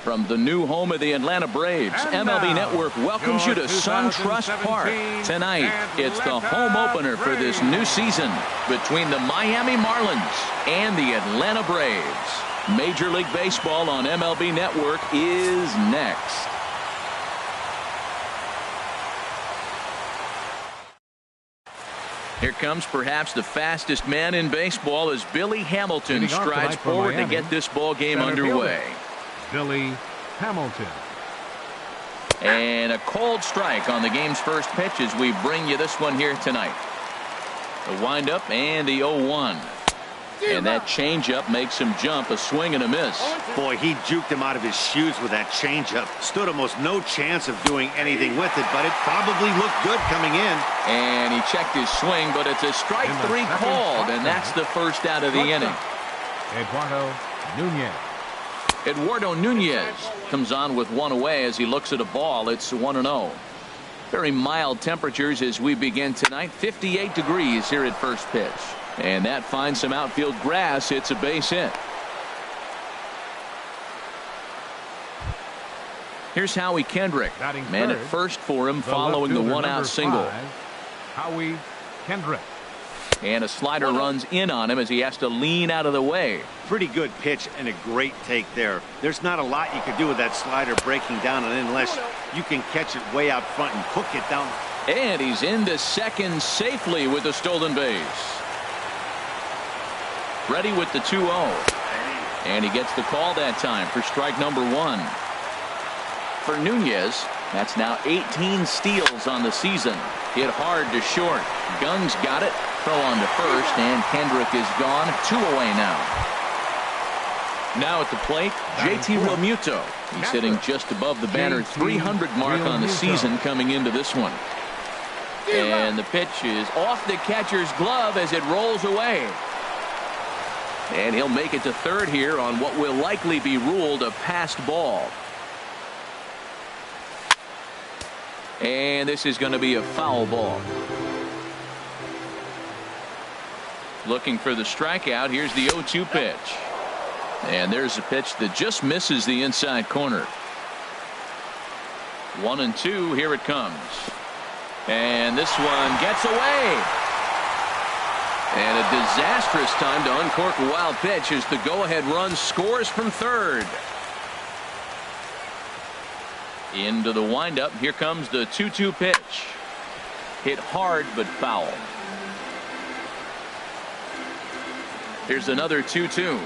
From the new home of the Atlanta Braves, MLB Network welcomes you to SunTrust Park. Tonight, it's the home opener for this new season between the Miami Marlins and the Atlanta Braves. Major League Baseball on MLB Network is next. Here comes perhaps the fastest man in baseball as Billy Hamilton strides forward to get this ball game underway. Billy Hamilton. And a cold strike on the game's first pitch as we bring you this one here tonight. The windup and the 0-1. And that changeup makes him jump, a swing and a miss. Boy, he juked him out of his shoes with that changeup. Stood almost no chance of doing anything with it, but it probably looked good coming in. And he checked his swing, but it's a strike three called, and that's the first out of the inning. Eduardo Nunez comes on with one away as he looks at a ball. It's 1-0. Very mild temperatures as we begin tonight. 58 degrees here at first pitch. And that finds some outfield grass. It's a base hit. Here's Howie Kendrick. Man at first for him following the one-out single. Howie Kendrick. And a slider runs in on him as he has to lean out of the way. Pretty good pitch and a great take there. There's not a lot you can do with that slider breaking down and unless you can catch it way out front and hook it down. And he's into second safely with the stolen base. Ready with the 2-0. And he gets the call that time for strike number 1. For Nunez, that's now 18 steals on the season. Hit hard to short. Gunn's got it. Throw on to first, and Kendrick is gone. 2 away now. Now at the plate, JT Realmuto. He's hitting just above the banner 300 mark on the season coming into this one. And the pitch is off the catcher's glove as it rolls away. And he'll make it to third here on what will likely be ruled a passed ball. And this is going to be a foul ball. Looking for the strikeout. Here's the 0-2 pitch. And there's a pitch that just misses the inside corner. 1-2. Here it comes. And this one gets away. And a disastrous time to uncork a wild pitch as the go-ahead run scores from third. Into the windup. Here comes the 2-2 pitch. Hit hard but foul. Here's another 2-2.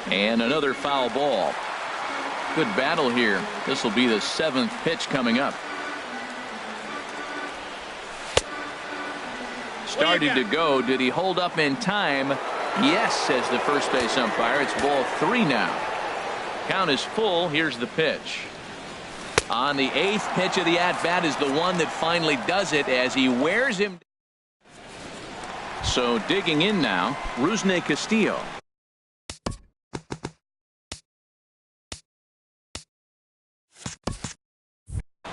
And another foul ball. Good battle here. This will be the 7th pitch coming up. Started to go. Did he hold up in time? Yes, says the first base umpire. It's ball 3 now. Count is full. Here's the pitch. On the 8th pitch of the at-bat is the one that finally does it as he wears him. So digging in now, Rusney Castillo.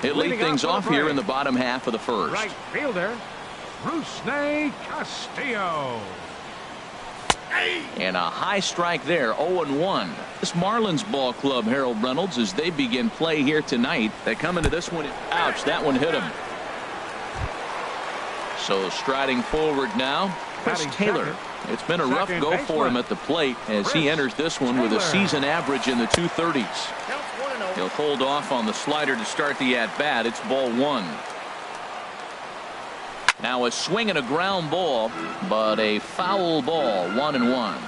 He'll lead things off here in the bottom half of the first. Right fielder, Rusney Castillo. And a high strike there, 0-1. This Marlins ball club, Harold Reynolds, as they begin play here tonight. They come into this one. Ouch, that one hit him. So striding forward now, Chris Taylor. It's been a rough go for him at the plate as he enters this one with a season average in the 230s. He'll hold off on the slider to start the at-bat. It's ball 1. Now a swing and a ground ball, but a foul ball, 1-1.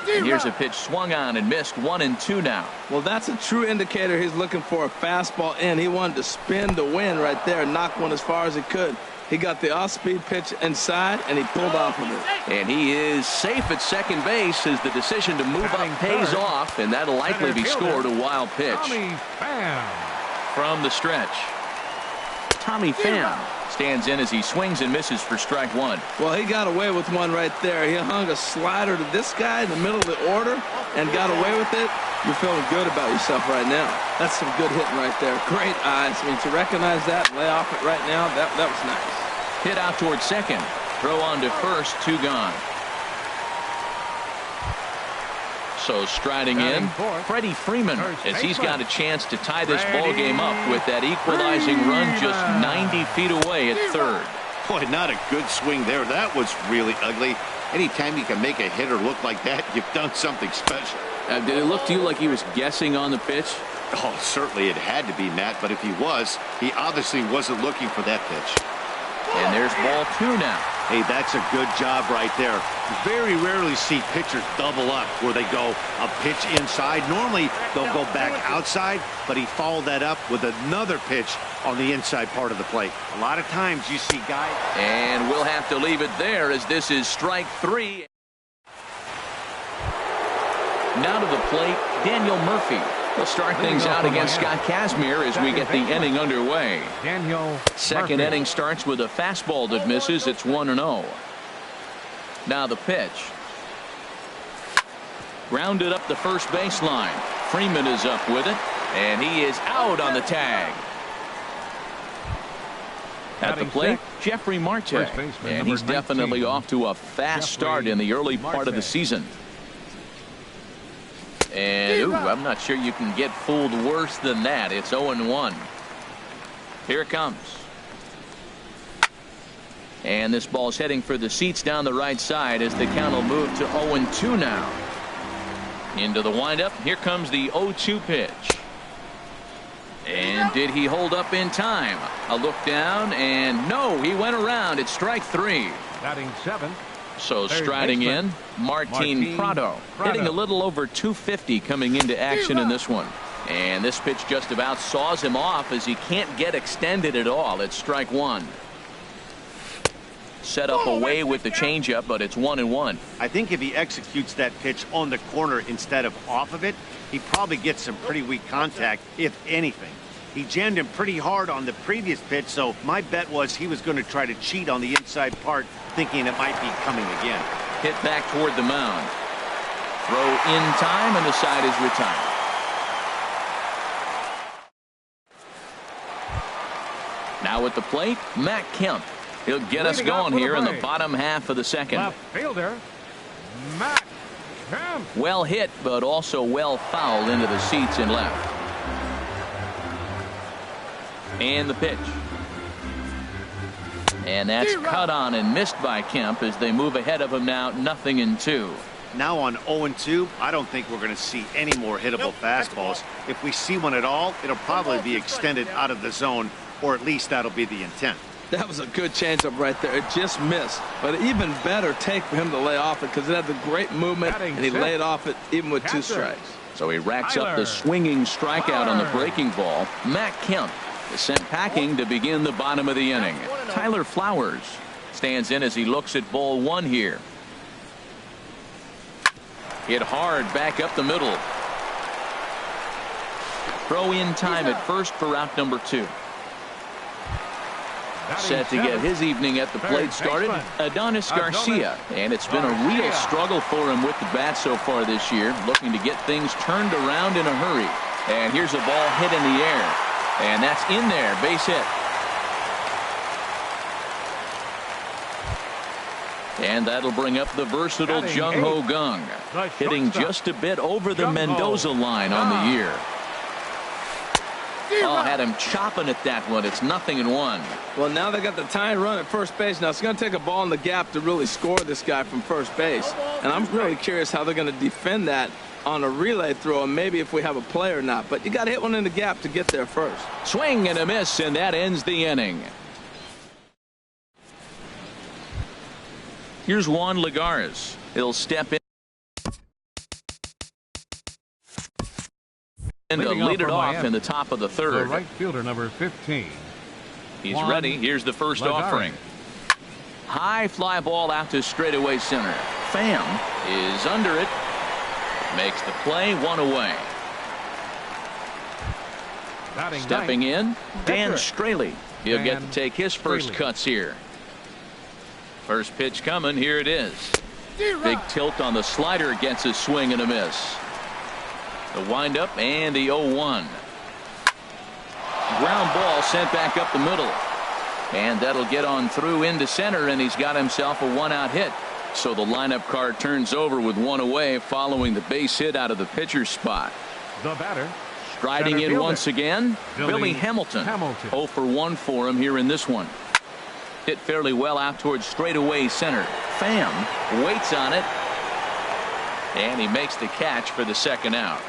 Here's a pitch swung on and missed, 1-2 now. Well, that's a true indicator he's looking for a fastball in. He wanted to spin to win right there, knock one as far as he could. He got the off-speed pitch inside, and he pulled off of it. And he is safe at second base as the decision to move up pays off, and that'll likely be scored a wild pitch. From the stretch, Tommy Pham stands in as he swings and misses for strike 1. Well, he got away with one right there. He hung a slider to this guy in the middle of the order and got away with it. You're feeling good about yourself right now. That's some good hitting right there. Great eyes. I mean, to recognize that and lay off it right now, that was nice. Hit out towards second. Throw on to first, 2 gone. So striding in, Freddie Freeman, as he's got a chance to tie this ball game up with that equalizing run just 90 feet away at third. Boy, not a good swing there. That was really ugly. Anytime you can make a hitter look like that, you've done something special. Did it look to you like he was guessing on the pitch? Oh, certainly it had to be, Matt, but if he was, he obviously wasn't looking for that pitch. And there's ball 2 now. Hey, that's a good job right there. Very rarely see pitchers double up where they go a pitch inside. Normally, they'll go back outside, but he followed that up with another pitch on the inside part of the plate. A lot of times you see guys. And we'll have to leave it there as this is strike 3. Now to the plate, Daniel Murphy. He'll start things out against Scott Kazmir as we get the inning underway. Second inning starts with a fastball that misses. It's 1-0. Now the pitch. Grounded up the first baseline. Freeman is up with it, and he is out on the tag. At the plate, Jeffrey Marte, and he's definitely off to a fast start in the early part of the season. And I'm not sure you can get fooled worse than that. It's 0-1. Here it comes. And this ball's heading for the seats down the right side as the count will move to 0-2 now. Into the windup. Here comes the 0-2 pitch. And did he hold up in time? A look down, and no, he went around. It's strike 3. Batting 7. So striding in, Martin Prado, hitting a little over 250 coming into action in this one. And this pitch just about saws him off as he can't get extended at all. It's strike 1. Set up away with the changeup, but it's 1-1. I think if he executes that pitch on the corner instead of off of it, he probably gets some pretty weak contact, if anything. He jammed him pretty hard on the previous pitch, so my bet was he was going to try to cheat on the inside part, thinking it might be coming again. Hit back toward the mound. Throw in time, and the side is retired. Now at the plate, Matt Kemp. He'll get us going here in the bottom half of the second. Left fielder, Matt Kemp. Well hit, but also well fouled into the seats and left. And the pitch. And that's cut on and missed by Kemp as they move ahead of him now, 0-2. Now on 0-2, I don't think we're going to see any more hittable fastballs. If we see one at all, it'll probably be extended out of the zone, or at least that'll be the intent. That was a good changeup right there. It just missed. But even better take for him to lay off it because it had the great movement, and he laid off it even with 2 strikes. So he racks up the swinging strikeout on the breaking ball. Matt Kemp is sent packing to begin the bottom of the inning. Tyler Flowers stands in as he looks at ball 1 here. Hit hard back up the middle. Throw in time at first for out number 2. Set to get his evening at the plate started, Adonis Garcia. And it's been a real struggle for him with the bat so far this year, looking to get things turned around in a hurry. And here's a ball hit in the air. And that's in there, base hit. And that'll bring up the versatile Jung Ho Gung, hitting just a bit over the Mendoza line on the year. Oh, had him chopping at that one. It's 0-1. Well, now they got the tying run at first base. Now it's going to take a ball in the gap to really score this guy from first base. And I'm really curious how they're going to defend that on a relay throw, and maybe if we have a play or not. But you got to hit one in the gap to get there first. Swing and a miss, and that ends the inning. Here's Juan Lagares. He'll step in to lead it off in the top of the third. Right fielder number 15. He's ready. Here's the first offering. High fly ball out to straightaway center. Pham is under it. Makes the play, 1 away. Stepping in, Dan Straley. He'll get to take his first cuts here. First pitch coming. Here it is. Big tilt on the slider, gets a swing and a miss. The windup and the 0-1. Ground ball sent back up the middle. And that'll get on through into center, and he's got himself a 1-out hit. So the lineup card turns over with one away following the base hit out of the pitcher's spot. The batter. Striding in once again, Billy Hamilton. 0 for 1 for him here in this one. Hit fairly well out towards straightaway center. Pham waits on it. And he makes the catch for the second out.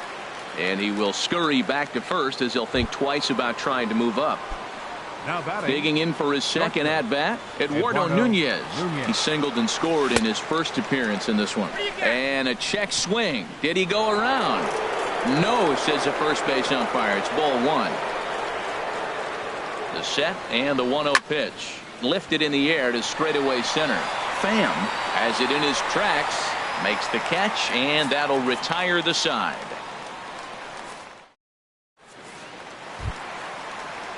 And he will scurry back to first as he'll think twice about trying to move up. Now batting. Digging in for his second at-bat, Eduardo Nunez. He singled and scored in his first appearance in this one. And a check swing. Did he go around? No, says the first base umpire. It's ball one. The set and the 1-0 pitch. Lifted in the air to straightaway center. Pham has it in his tracks. Makes the catch, and that'll retire the side.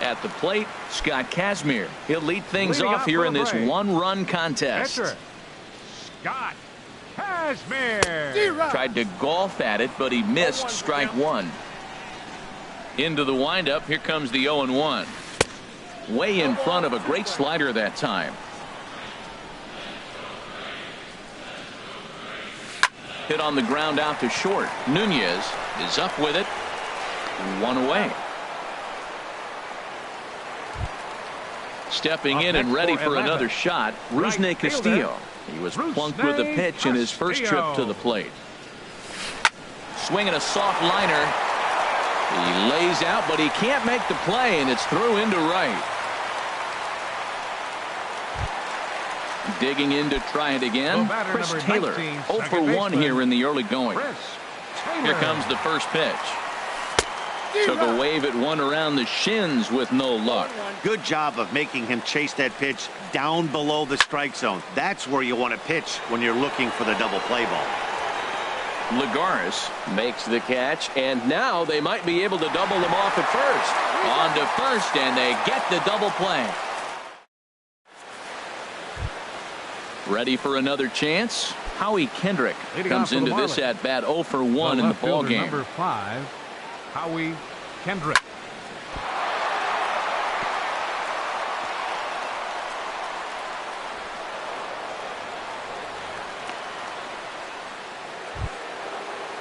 At the plate, Scott Kazmir. He'll lead things off here in this one-run contest. Scott Kazmir. Tried to golf at it, but he missed strike one. Into the windup, here comes the 0-1. Way in front of a great slider that time. Hit on the ground out to short. Nunez is up with it. One away. Stepping in and ready for another shot, Rusney Castillo. He was plunked with a pitch in his first trip to the plate. Swinging a soft liner. He lays out, but he can't make the play, and it's through into right. Digging in to try it again. Chris Taylor, 0 for 1 here in the early going. Here comes the first pitch. Took a wave at one around the shins with no luck. Good job of making him chase that pitch down below the strike zone. That's where you want to pitch when you're looking for the double play ball. Lagares makes the catch, and now they might be able to double them off at first. On to first, and they get the double play. Ready for another chance? Howie Kendrick comes into this at bat 0 for 1 in the ball game. Number 5, Howie Kendrick.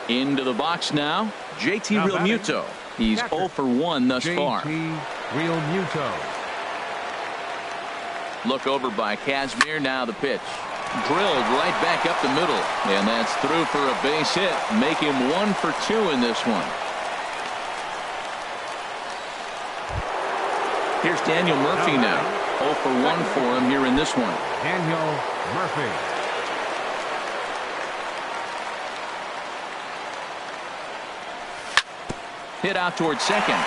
Into the box now, JT Realmuto. He's 0 for 1 thus far. JT Realmuto. Look over by Kazmir. Now the pitch. Drilled right back up the middle. And that's through for a base hit. Make him 1 for 2 in this one. Here's Daniel Murphy now. 0 for 1 for him here in this one. Daniel Murphy. Hit out towards second.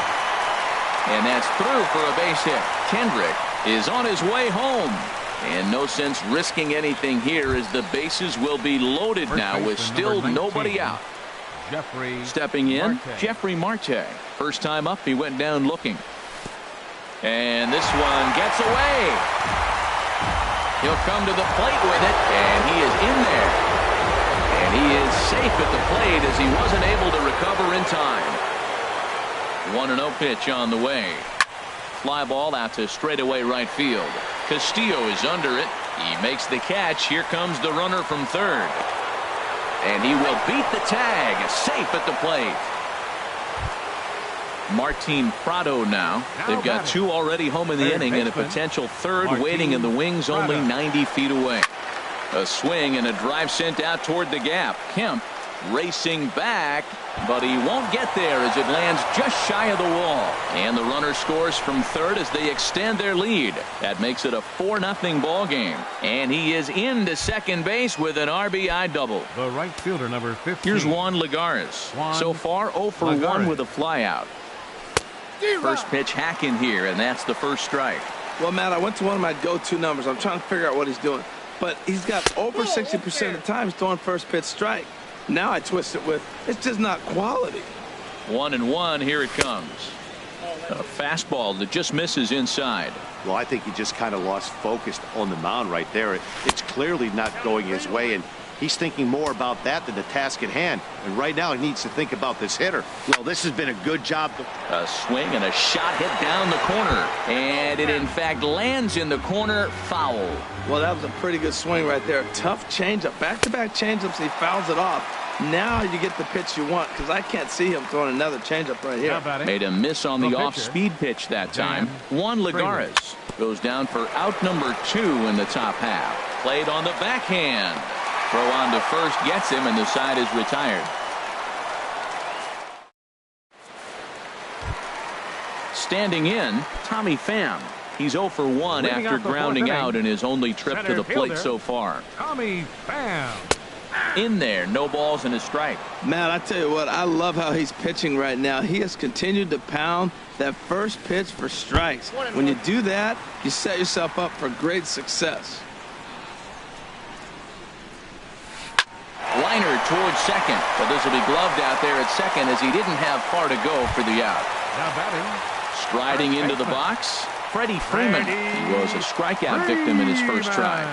And that's through for a base hit. Kendrick is on his way home. And no sense risking anything here as the bases will be loaded now with still nobody out. Stepping in, Jeffrey Marte. First time up, he went down looking. And this one gets away. He'll come to the plate with it, and he is in there. And he is safe at the plate as he wasn't able to recover in time. 1-0 pitch on the way. Fly ball out to straightaway right field. Castillo is under it. He makes the catch. Here comes the runner from third. And he will beat the tag. Safe at the plate. Martin Prado now. They've got 2 already home in the inning and a potential third waiting in the wings only 90 feet away. A swing and a drive sent out toward the gap. Kemp racing back, but he won't get there as it lands just shy of the wall. And the runner scores from third as they extend their lead. That makes it a 4-0 ball game. And he is into second base with an RBI double. The right fielder, number 15. Here's Juan Lagares. So far 0 for 1 with a flyout. First pitch hacking here, and that's the first strike. Well, Matt, I went to one of my go-to numbers. I'm trying to figure out what he's doing. But he's got over 60% of the time throwing first pitch strike. Now I twist it with, it's just not quality. 1-1, here it comes. A fastball that just misses inside. Well, I think he just kind of lost focus on the mound right there. It's clearly not going his way, and he's thinking more about that than the task at hand. And right now he needs to think about this hitter. Well, this has been a good job. A swing and a shot hit down the corner. And it, in fact, lands in the corner. Foul. Well, that was a pretty good swing right there. Tough changeup. Back-to-back changeups, he fouls it off. Now you get the pitch you want, because I can't see him throwing another changeup right here. Made a miss on the off-speed pitch that time. Juan Lagares goes down for out number 2 in the top half. Played on the backhand. Throw on to first gets him, and the side is retired. Standing in, Tommy Pham. He's 0 for 1 after grounding out in his only trip to the plate so far. Tommy Pham. In there, no balls and a strike. Matt, I tell you what, I love how he's pitching right now. He has continued to pound that first pitch for strikes. When you do that, you set yourself up for great success. Liner towards second, but this will be gloved out there at second as he didn't have far to go for the out. Now batting. Striding into the box, Freddie Freeman. He was a strikeout victim in his first try.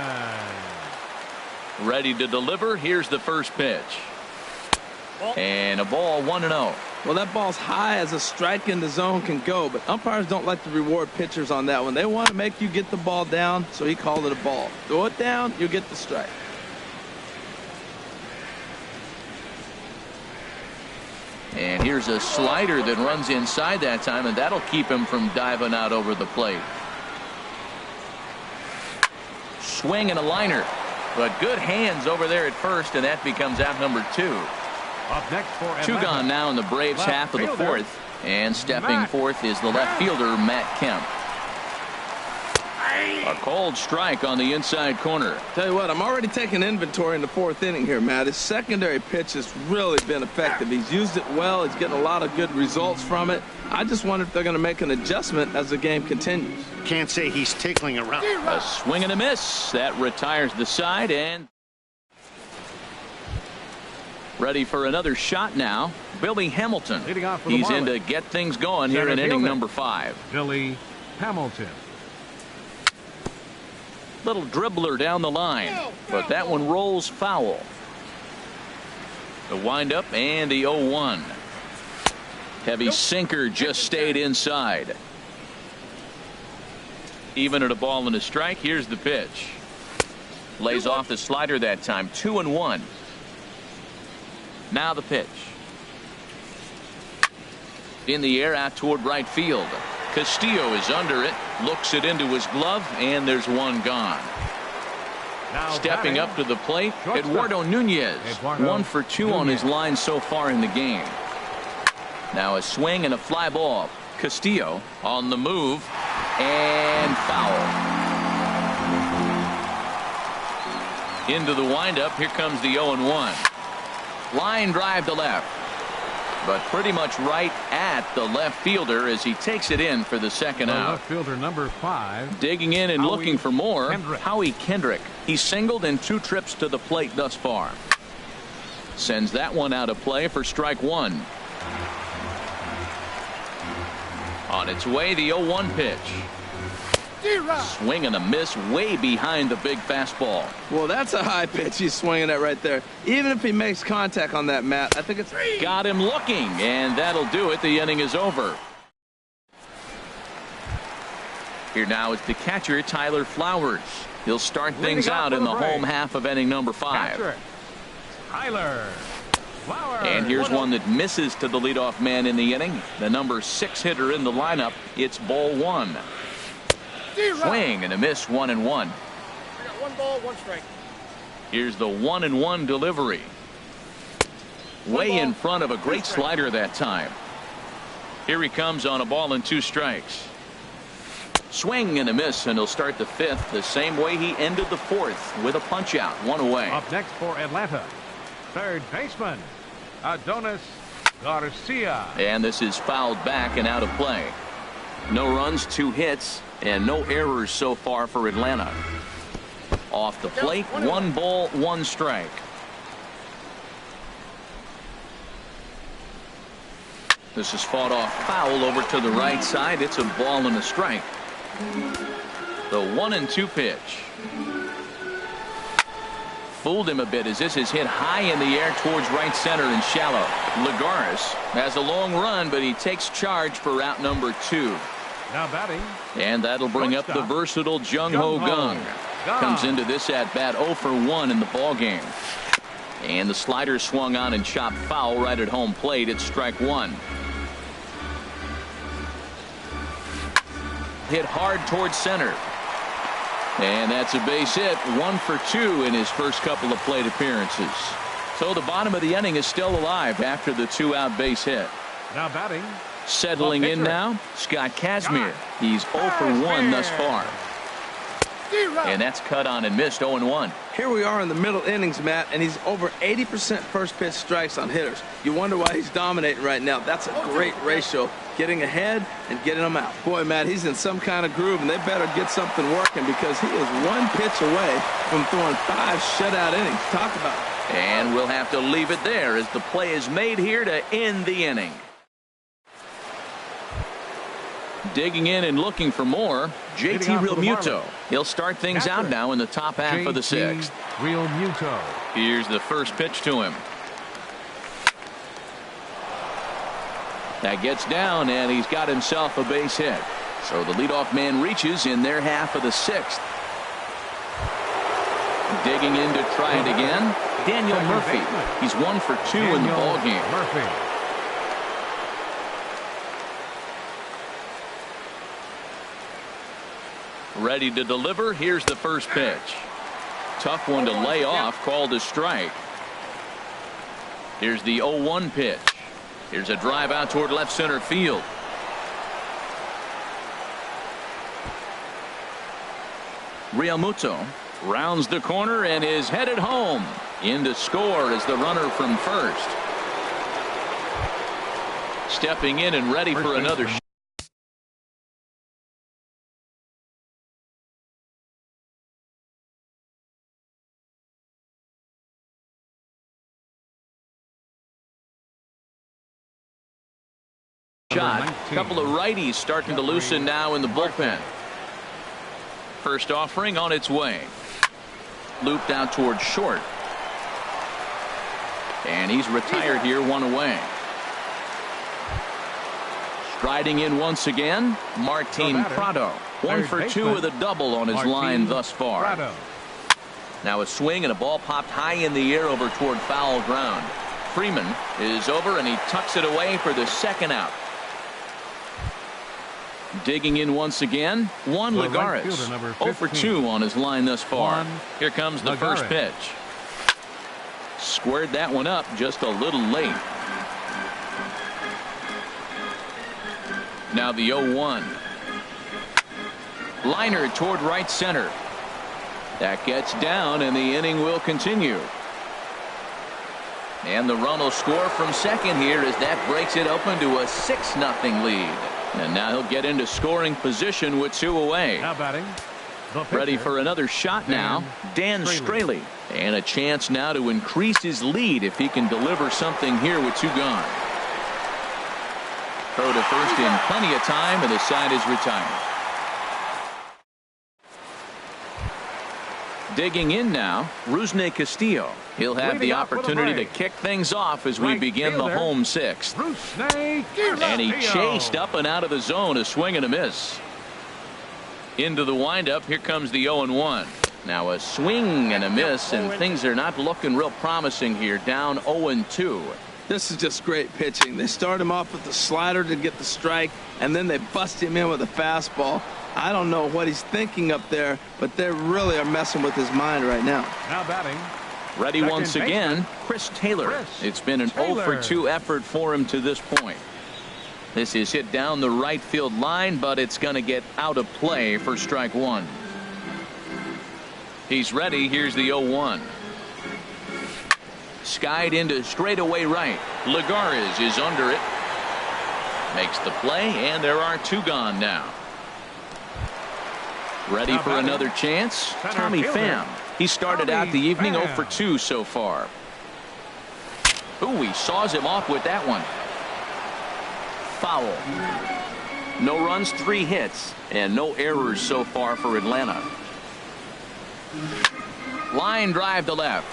Ready to deliver. Here's the first pitch. And a ball, 1-0. Well, that ball's high as a strike in the zone can go, but umpires don't like to reward pitchers on that one. They want to make you get the ball down, so he called it a ball. Throw it down, you'll get the strike. And here's a slider that runs inside that time, and that'll keep him from diving out over the plate. Swing and a liner. But good hands over there at first, and that becomes out number 2. Up next for Atlanta. 2 gone now in the Braves half of the 4th. And stepping forth is the left fielder, Matt Kemp. A cold strike on the inside corner. Tell you what, I'm already taking inventory in the 4th inning here, Matt. His secondary pitch has really been effective. He's used it well. He's getting a lot of good results from it. I just wonder if they're going to make an adjustment as the game continues. Can't say he's tickling around. A swing and a miss. That retires the side, and ready for another shot now. Billy Hamilton. He's in to get things going here in inning number 5. Billy Hamilton. Little dribbler down the line, but that one rolls foul. The windup and the 0-1. Heavy sinker just stayed inside. Even at a ball and a strike. Here's the pitch. Lays off the slider that time. 2-1. Now the pitch. In the air out toward right field. Castillo is under it, looks it into his glove, and there's one gone. Stepping up to the plate, Eduardo Nunez. 1 for 2 on his line so far in the game. Now a swing and a fly ball. Castillo on the move, and foul. Into the windup, here comes the 0-1. Line drive to left. But pretty much right at the left fielder as he takes it in for the second out. Left fielder number 5. Digging in and looking for more. Howie Kendrick. He's singled in 2 trips to the plate thus far. Sends that one out of play for strike 1. On its way, the 0-1 pitch. Swing and a miss way behind the big fastball. Well, that's a high pitch he's swinging at right there. Even if he makes contact on that, Matt, I think it's... Got him looking, and that'll do it. The inning is over. Here now is the catcher, Tyler Flowers. He'll start things out in the home half of inning number 5. Tyler Flowers. And here's one that misses to the leadoff man in the inning. The number 6 hitter in the lineup. It's ball 1. Swing and a miss, 1-1. I got 1 ball, 1 strike. Here's the 1-1 delivery. Way in front of a great slider that time. Here he comes on a ball and 2 strikes. Swing and a miss, and he'll start the 5th the same way he ended the 4th with a punch out, 1 away. Up next for Atlanta, third baseman Adonis Garcia. And this is fouled back and out of play. No runs, 2 hits, and no errors so far for Atlanta. Off the plate, 1 ball, 1 strike. This is fought off foul over to the right side. It's a ball and a strike. The 1-2 pitch. Fooled him a bit as this is hit high in the air towards right center and shallow. Lagares has a long run, but he takes charge for out number 2. Now batting. And that'll bring up the versatile Jung-Ho Kang. Comes into this at bat 0 for 1 in the ball game. And the slider swung on and chopped foul right at home plate. It's strike 1. Hit hard towards center. And that's a base hit. 1 for 2 in his first couple of plate appearances. So the bottom of the inning is still alive after the 2-out base hit. Now batting. Settling in now, Scott Kazmir. He's 0 for 1 thus far. And that's cut on and missed. 0-1. Here we are in the middle innings, Matt, and he's over 80% first pitch strikes on hitters. You wonder why he's dominating right now. That's a great ratio, getting ahead and getting them out. Boy, Matt, he's in some kind of groove, and they better get something working because he is 1 pitch away from throwing 5 shutout innings. Talk about it. And we'll have to leave it there as the play is made here to end the inning. Digging in and looking for more, JT Realmuto. He'll start things out now in the top half of the 6th. Realmuto. Here's the first pitch to him. That gets down, and he's got himself a base hit. So the leadoff man reaches in their half of the 6th. Digging in to try it again, Daniel Murphy. He's 1 for 2 in the ball game. Ready to deliver. Here's the first pitch. Tough one to lay off, called a strike. Here's the 0-1 pitch. Here's a drive out toward left center field. Realmuto rounds the corner and is headed home. In to score is the runner from first. Stepping in and ready for another shot. Couple of righties starting to loosen now in the bullpen. First offering on its way. Looped out towards short. And he's retired here, 1 away. Striding in once again, Martin Prado. 1 for 2 with a double on his line thus far. Now a swing and a ball popped high in the air over toward foul ground. Freeman is over and he tucks it away for the second out. Digging in once again, Juan Lagares. 0 for 2 on his line thus far. Here comes the first pitch. Squared that one up just a little late. Now the 0-1. Liner toward right center. That gets down and the inning will continue. And the run will score from second here as that breaks it open to a 6-0 lead. And now he'll get into scoring position with 2 away. Now batting. Ready for another shot now, Dan Straley. And a chance now to increase his lead if he can deliver something here with 2 gone. Throw to first in plenty of time, and the side is retired. Digging in now, Rusney Castillo. He'll have the opportunity to kick things off as we begin the home 6th. And he chased up and out of the zone, a swing and a miss. Into the windup, here comes the 0-1. Now a swing and a miss, and things are not looking real promising here, down 0-2. This is just great pitching. They start him off with the slider to get the strike, and then they bust him in with a fastball. I don't know what he's thinking up there, but they really are messing with his mind right now. Now batting. Ready once again, Chris Taylor. It's been an 0 for 2 effort for him to this point. This is hit down the right field line, but it's going to get out of play for strike 1. He's ready. Here's the 0-1. Skied into straightaway right. Lagares is under it. Makes the play, and there are 2 gone now. Ready for another chance, Tommy Pham. He started out the evening 0 for 2 so far. Ooh, he saws him off with that one. Foul. No runs, 3 hits, and no errors so far for Atlanta. Line drive to left.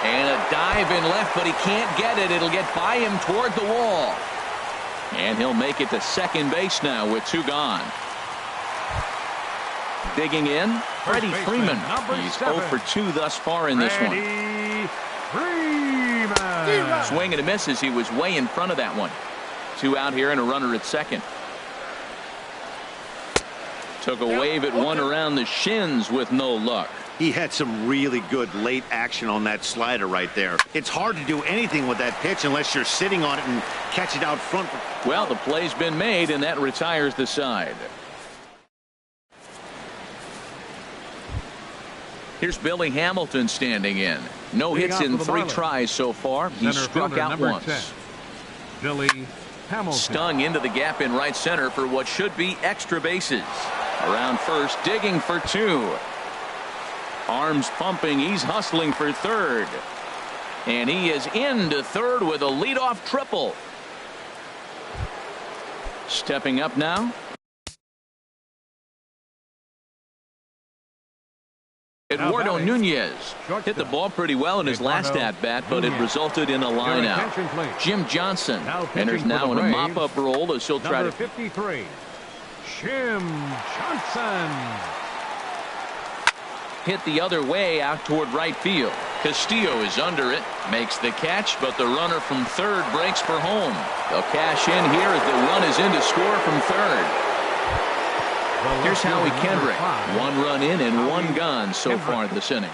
And a dive in left, but he can't get it. It'll get by him toward the wall. And he'll make it to second base now with 2 gone. Digging in, Freddie Freeman. He's 0 for 2 thus far in this one. Swing and a miss as he was way in front of that one. 2 out here and a runner at second. Took a wave at one around the shins with no luck. He had some really good late action on that slider right there. It's hard to do anything with that pitch unless you're sitting on it and catch it out front. Well, the play's been made, and that retires the side. Here's Billy Hamilton standing in. No hits in 3 tries so far. He struck out once. 10, Billy Hamilton. Stung into the gap in right center for what should be extra bases. Around first, digging for 2. Arms pumping, he's hustling for third. And he is into third with a leadoff triple. Stepping up now. Eduardo Nunez hit the ball pretty well in his last at-bat, but it resulted in a line-out. Jim Johnson enters now in a mop-up role as he'll try to... 53, Jim Johnson. Hit the other way out toward right field. Castillo is under it, makes the catch, but the runner from third breaks for home. They'll cash in here as the run is in to score from third. Here's Howie Kendrick. 1 run in and 1 gone so far this inning.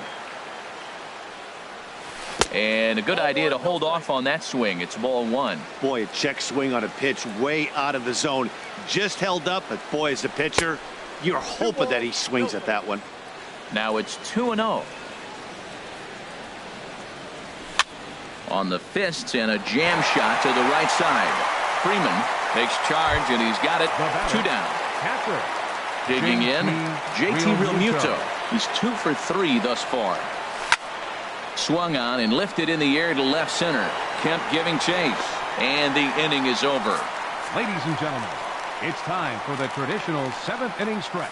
And a good idea to hold off on that swing. It's ball 1. Boy, a check swing on a pitch way out of the zone. Just held up, but boy, as a pitcher, you're hoping that he swings at that one. Now it's 2-0. On the fists and a jam shot to the right side. Freeman takes charge and he's got it. 2 down. Digging in, JT Realmuto. He's 2 for 3 thus far. Swung on and lifted in the air to left center. Kemp giving chase. And the inning is over. Ladies and gentlemen, it's time for the traditional 7th inning stretch.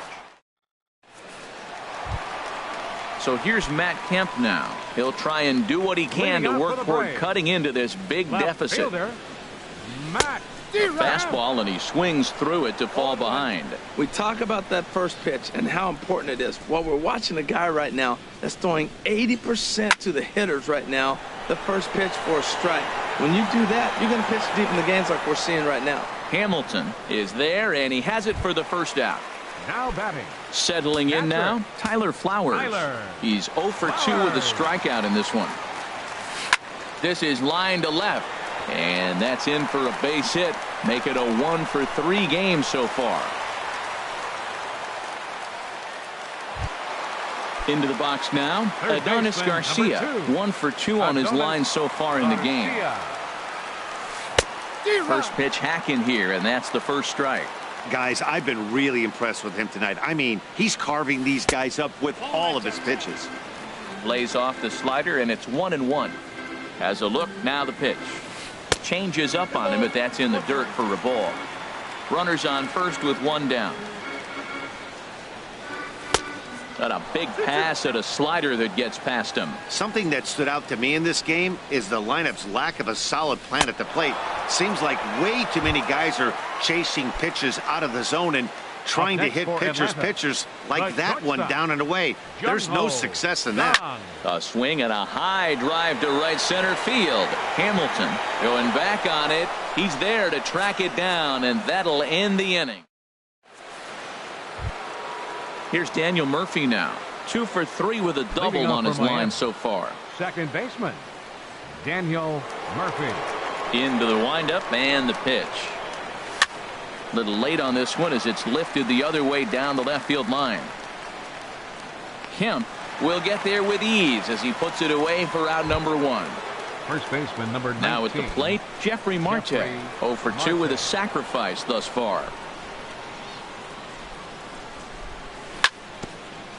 So here's Matt Kemp now. He'll try and do what he can to work toward cutting into this big deficit. Matt Fastball, and he swings through it to fall behind. We talk about that first pitch and how important it is. Well, we're watching a guy right now that's throwing 80% to the hitters right now. The first pitch for a strike. When you do that, you're going to pitch deep in the games like we're seeing right now. Hamilton is there, and he has it for the first out. Now batting. Settling in now, Tyler Flowers. He's 0 for 2 with a strikeout in this one. This is line to left. And that's in for a base hit. Make it a 1 for 3 game so far. Into the box now, Adonis Garcia. 1 for 2 on his line so far in the game. First pitch hack in here, and that's the first strike. Guys, I've been really impressed with him tonight. I mean, he's carving these guys up with all of his pitches. Lays off the slider, and it's 1-1. Has a look, now the pitch. Changes up on him, but that's in the dirt for a ball. Runners on first with 1 down. Got a big pass at a slider that gets past him. Something that stood out to me in this game is the lineup's lack of a solid plan at the plate. Seems like way too many guys are chasing pitches out of the zone and trying to hit pitchers like that one down and away. There's no success in that. A swing and a high drive to right center field. Hamilton going back on it. He's there to track it down, and that'll end the inning. Here's Daniel Murphy now. 2 for 3 with a double on his line so far. Second baseman, Daniel Murphy. Into the windup and the pitch. A little late on this one as it's lifted the other way down the left field line. Kemp will get there with ease as he puts it away for out number 1. First baseman number 19. Now at the plate, Jeffrey Marte. 0 for 2 with a sacrifice thus far.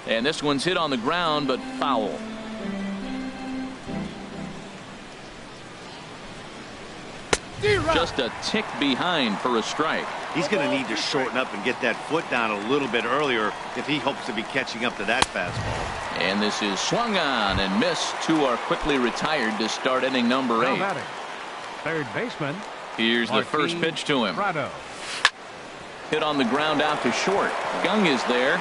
And this one's hit on the ground, but foul. Just a tick behind for a strike. He's going to need to shorten up and get that foot down a little bit earlier if he hopes to be catching up to that fastball. And this is swung on and missed. Two are quickly retired to start inning number 8. Batting, third baseman. Here's the first pitch to him. Prado. Hit on the ground out to short. Gung is there.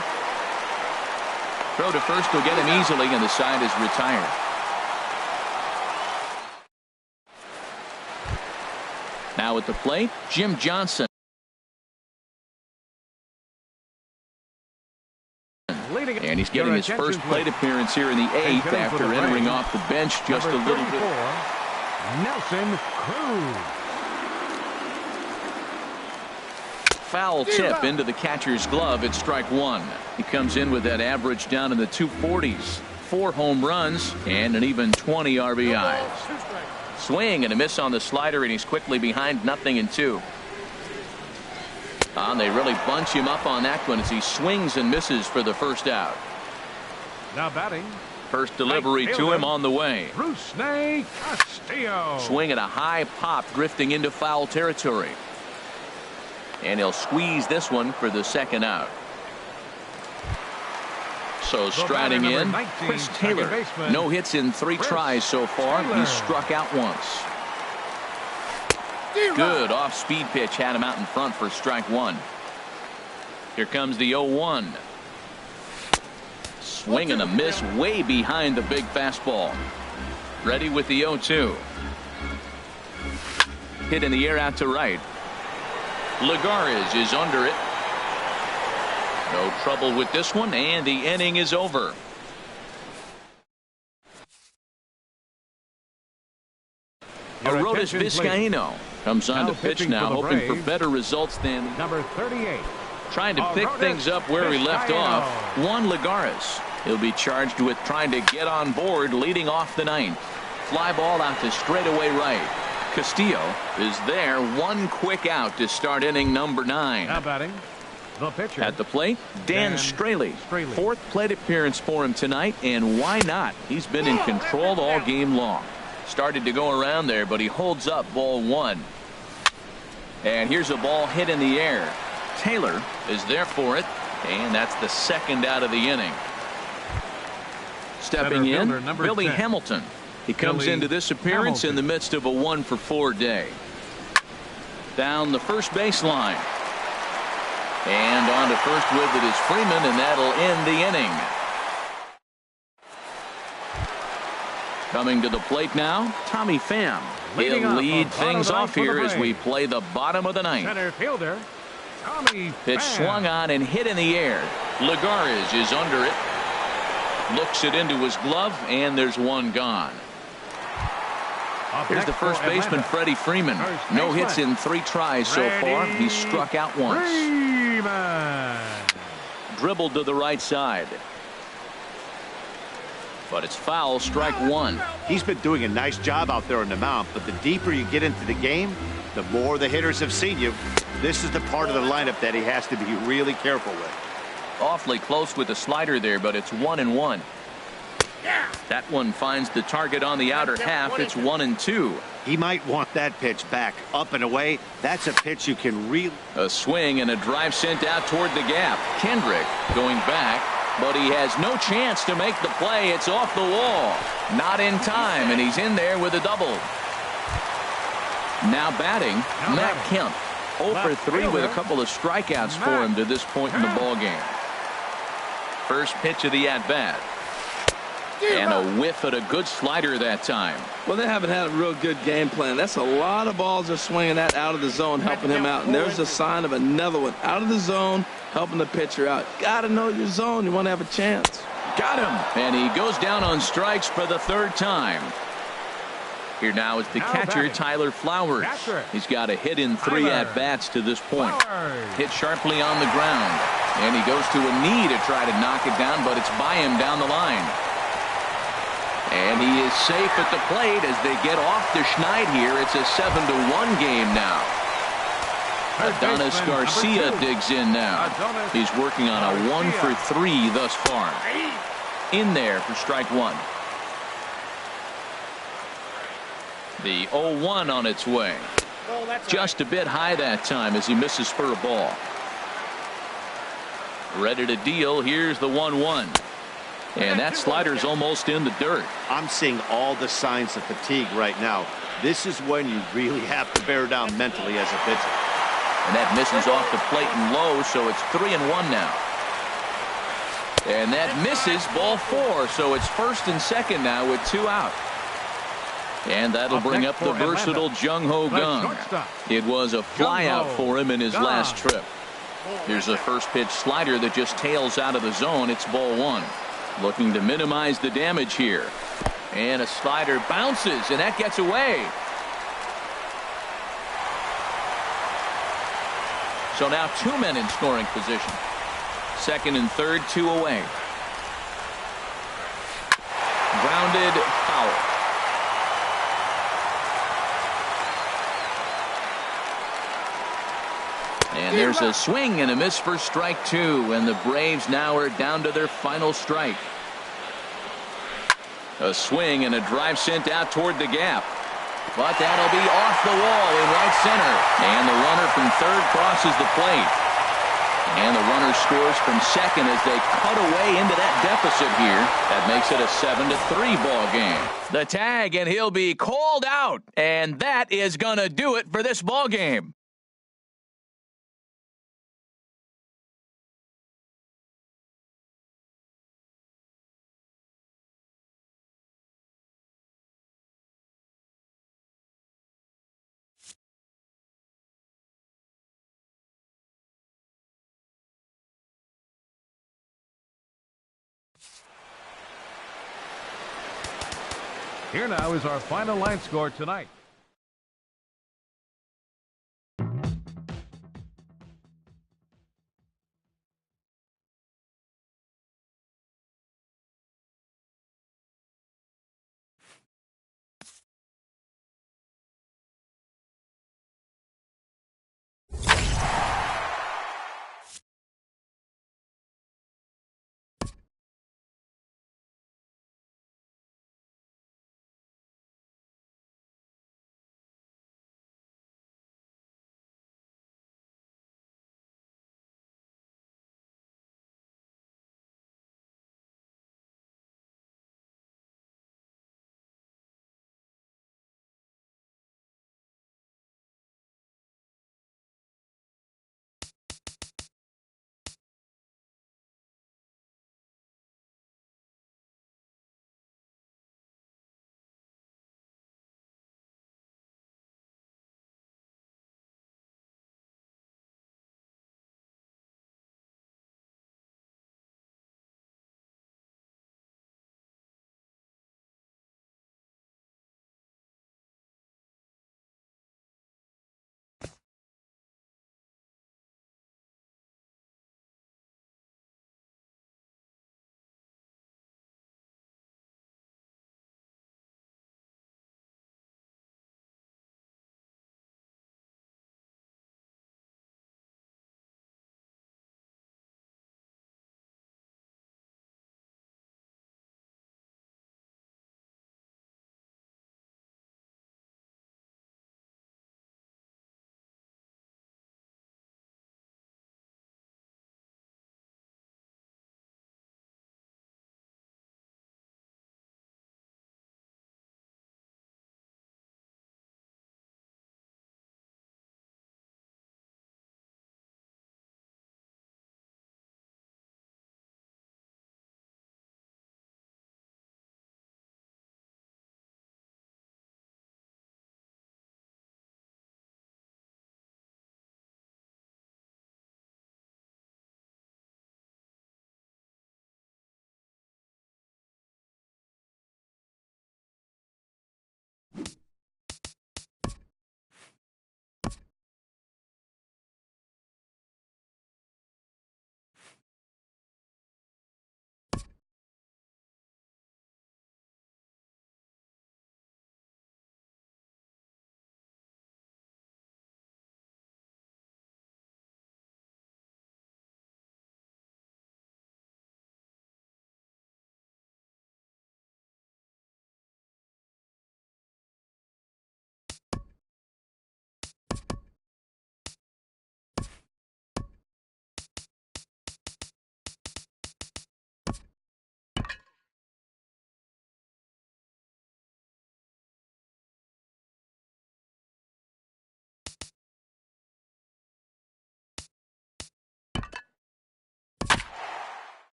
Throw to first will get him easily, and the side is retired. Now at the plate, Jim Johnson. And he's getting his first plate appearance here in the 8th after entering off the bench just a little bit. Nelson Cruz. Foul tip into the catcher's glove. It's strike 1. He comes in with that average down in the 240s. 4 home runs and an even 20 RBIs. Swing and a miss on the slider, and he's quickly behind 0-2. And they really bunch him up on that one as he swings and misses for the first out. Now batting. First delivery to him on the way. Bruce Castillo. Swing at a high pop, drifting into foul territory. And he'll squeeze this one for the second out. So striding in, Chris Taylor. No hits in 3 tries so far. He's struck out once. Good off-speed pitch had him out in front for strike 1. Here comes the 0-1. Swing and a miss way behind the big fastball. Ready with the 0-2. Hit in the air out to right. Lagares is under it. No trouble with this one, and the inning is over. Arodys Vizcaíno comes on to pitch now, hoping for better results than number 38. Trying to pick things up where he left off. Juan Lagares. He'll be charged with trying to get on board, leading off the 9th. Fly ball out to straightaway right. Castillo is there. One quick out to start inning number 9. Now batting, the pitcher. At the plate, Dan Straley. 4th plate appearance for him tonight, and why not? He's been in control all game long. Started to go around there, but he holds up ball 1. And here's a ball hit in the air. Taylor is there for it, and that's the second out of the inning. Stepping in, Billy Hamilton. He comes into this appearance in the midst of a 1-for-4 day. Down the first baseline. And on to first with it is Freeman, and that'll end the inning. Coming to the plate now, Tommy Pham. He'll lead things off here as we play the bottom of the 9th. Center fielder, Tommy Pitch Pham. swung on and hit in the air. Lagares is under it. Looks it into his glove, and there's one gone. Here's the first baseman, Freddie Freeman. No hits in 3 tries so far. He's struck out once. Freeman. Dribbled to the right side. But it's foul, strike 1. He's been doing a nice job out there on the mound, but the deeper you get into the game, the more the hitters have seen you. This is the part of the lineup that he has to be really careful with. Awfully close with the slider there, but it's 1-1. That one finds the target on the outer half. It's 1-2. He might want that pitch back, up and away. That's a pitch you can really... A swing and a drive sent out toward the gap. Kendrick going back, but he has no chance to make the play. It's off the wall. Not in time, and he's in there with a double. Now batting, Matt Kemp. 0-for-3 with a couple of strikeouts for him to this point in the ballgame. First pitch of the at-bat. And a whiff at a good slider that time. Well, they haven't had a real good game plan. That's a lot of balls they're swinging at out of the zone, helping him out. And there's a sign of another one out of the zone, helping the pitcher out. Got to know your zone. You want to have a chance. Got him. And he goes down on strikes for the 3rd time. Here now is the catcher, Tyler Flowers. He's got a hit in 3 at-bats to this point. Hit sharply on the ground. And he goes to a knee to try to knock it down, but it's by him down the line. And he is safe at the plate as they get off the Schneid here. It's a 7-1 game now. Adonis Garcia digs in now. He's working on a 1-for-3 thus far. In there for strike 1. The 0-1 on its way. Oh, that's Just a bit high that time as he misses for a ball. Ready to deal. Here's the 1-1. And that slider's almost in the dirt. I'm seeing all the signs of fatigue right now. This is when you really have to bear down mentally as a pitcher. And that misses off the plate and low, so it's 3-1 now. And that misses, ball 4, so it's first and second now with 2 out. And that'll bring up the versatile Jung-Ho Kang. It was a flyout for him in his last trip. Here's a first pitch slider that just tails out of the zone. It's ball 1. Looking to minimize the damage here. And a slider bounces, and that gets away. So now 2 men in scoring position. Second and third, 2 away. Grounded, foul. And there's a swing and a miss for strike 2, and the Braves now are down to their final strike. A swing and a drive sent out toward the gap. But that'll be off the wall in right center. And the runner from third crosses the plate. And the runner scores from second as they cut away into that deficit here. That makes it a 7-3 ball game. The tag, and he'll be called out. And that is going to do it for this ball game. Here now is our final line score tonight.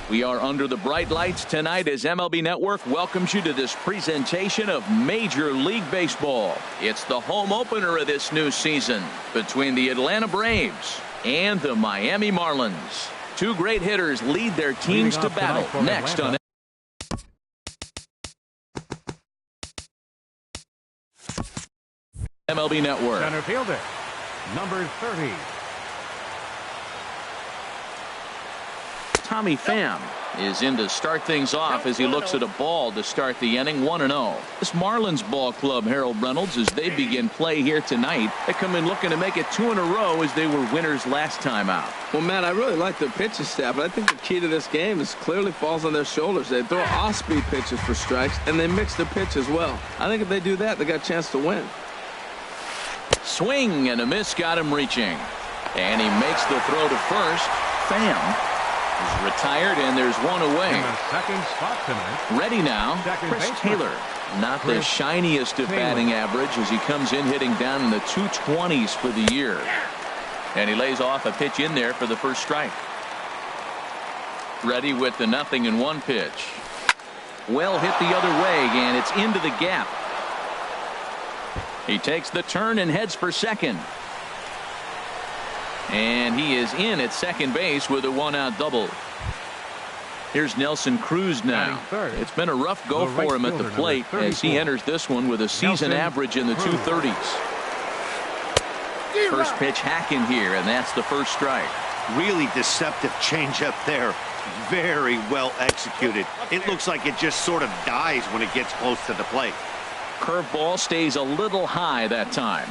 We are under the bright lights tonight as MLB Network welcomes you to this presentation of Major League Baseball. It's the home opener of this new season between the Atlanta Braves and the Miami Marlins. Two great hitters lead their teams to battle next on MLB Network. Center fielder, number 30. Tommy Pham is in to start things off as he looks at a ball to start the inning. 1-0. This Marlins ball club, Harold Reynolds, as they begin play here tonight. They come in looking to make it 2 in a row as they were winners last time out. Well, man, I really like their pitching staff, but I think the key to this game is clearly falls on their shoulders. They throw off-speed pitches for strikes, and they mix their pitch as well. I think if they do that, they got a chance to win. Swing and a miss got him reaching. And he makes the throw to first. Pham is retired, and there's one away. In the second spot tonight. Ready now, Chris Taylor. Not the shiniest of batting average as he comes in hitting down in the 220s for the year. And he lays off a pitch in there for the first strike. Ready with the 0-1 pitch. Well hit the other way, and it's into the gap. He takes the turn and heads for second. And he is in at second base with a 1-out double. Here's Nelson Cruz now. It's been a rough go for him at the plate as he enters this one with a season average in the 230s. First pitch hacking here, and that's the first strike. Really deceptive changeup there. Very well executed. It looks like it just sort of dies when it gets close to the plate. Curveball stays a little high that time.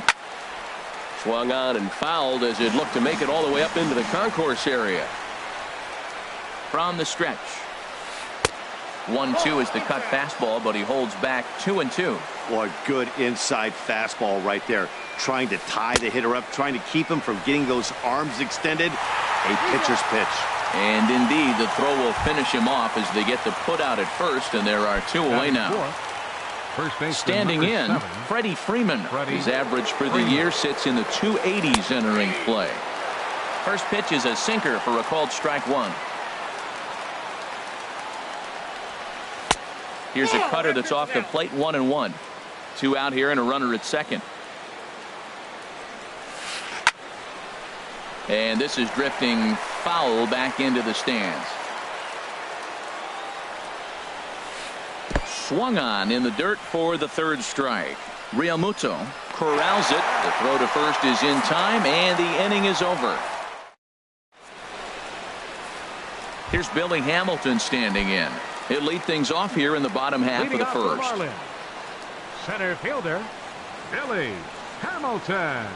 Swung on and fouled as it looked to make it all the way up into the concourse area. From the stretch. 1-2 is the cut fastball, but he holds back 2-2. Boy, good inside fastball right there. Trying to tie the hitter up, trying to keep him from getting those arms extended. A pitcher's pitch. And indeed, the throw will finish him off as they get the put out at first, and there are 2 away now. Standing in, 7, Freddie Freeman. His average for the year sits in the 280s entering play. First pitch is a sinker for a called strike 1. Here's a cutter that's off the plate. 1-1. 2 out here and a runner at second. And this is drifting foul back into the stands. Swung on in the dirt for the third strike. Realmuto corrals it. The throw to first is in time, and the inning is over. Here's Billy Hamilton standing in. He'll lead things off here in the bottom half of the first. Center fielder, Billy Hamilton.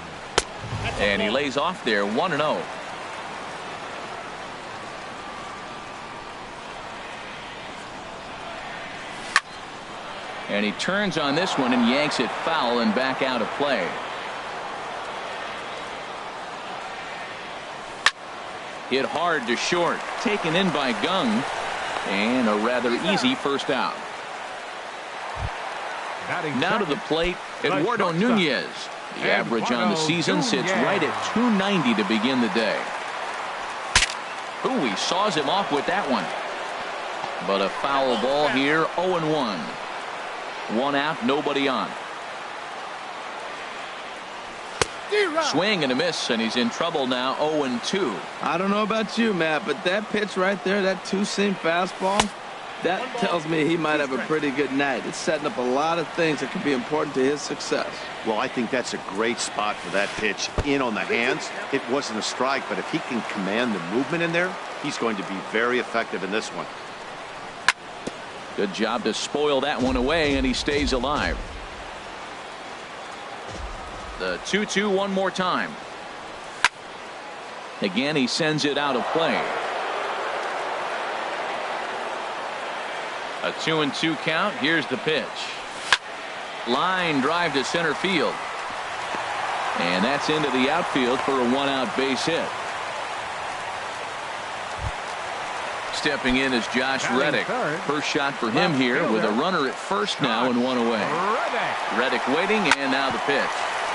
And he lays off there. 1-0. And he turns on this one and yanks it foul and back out of play. Hit hard to short. Taken in by Gung. And a rather easy first out. Now to the plate, Eduardo Nunez. The average on the season sits right at 290 to begin the day. Ooh, he saws him off with that one. But a foul ball here. 0-1. 1 out, nobody on. Swing and a miss, and he's in trouble now. 0-2. I don't know about you, Matt, but that pitch right there, that two-seam fastball, that tells me he might have a pretty good night. It's setting up a lot of things that could be important to his success. Well, I think that's a great spot for that pitch. In on the hands. It wasn't a strike, but if he can command the movement in there, he's going to be very effective in this one. Good job to spoil that one away, and he stays alive. The 2-2 one more time. Again, he sends it out of play. A 2-2 count. Here's the pitch. Line drive to center field. And that's into the outfield for a 1-out base hit. Stepping in is Josh Reddick. First shot for him here with a runner at first now and 1 away. Reddick waiting, and now the pitch.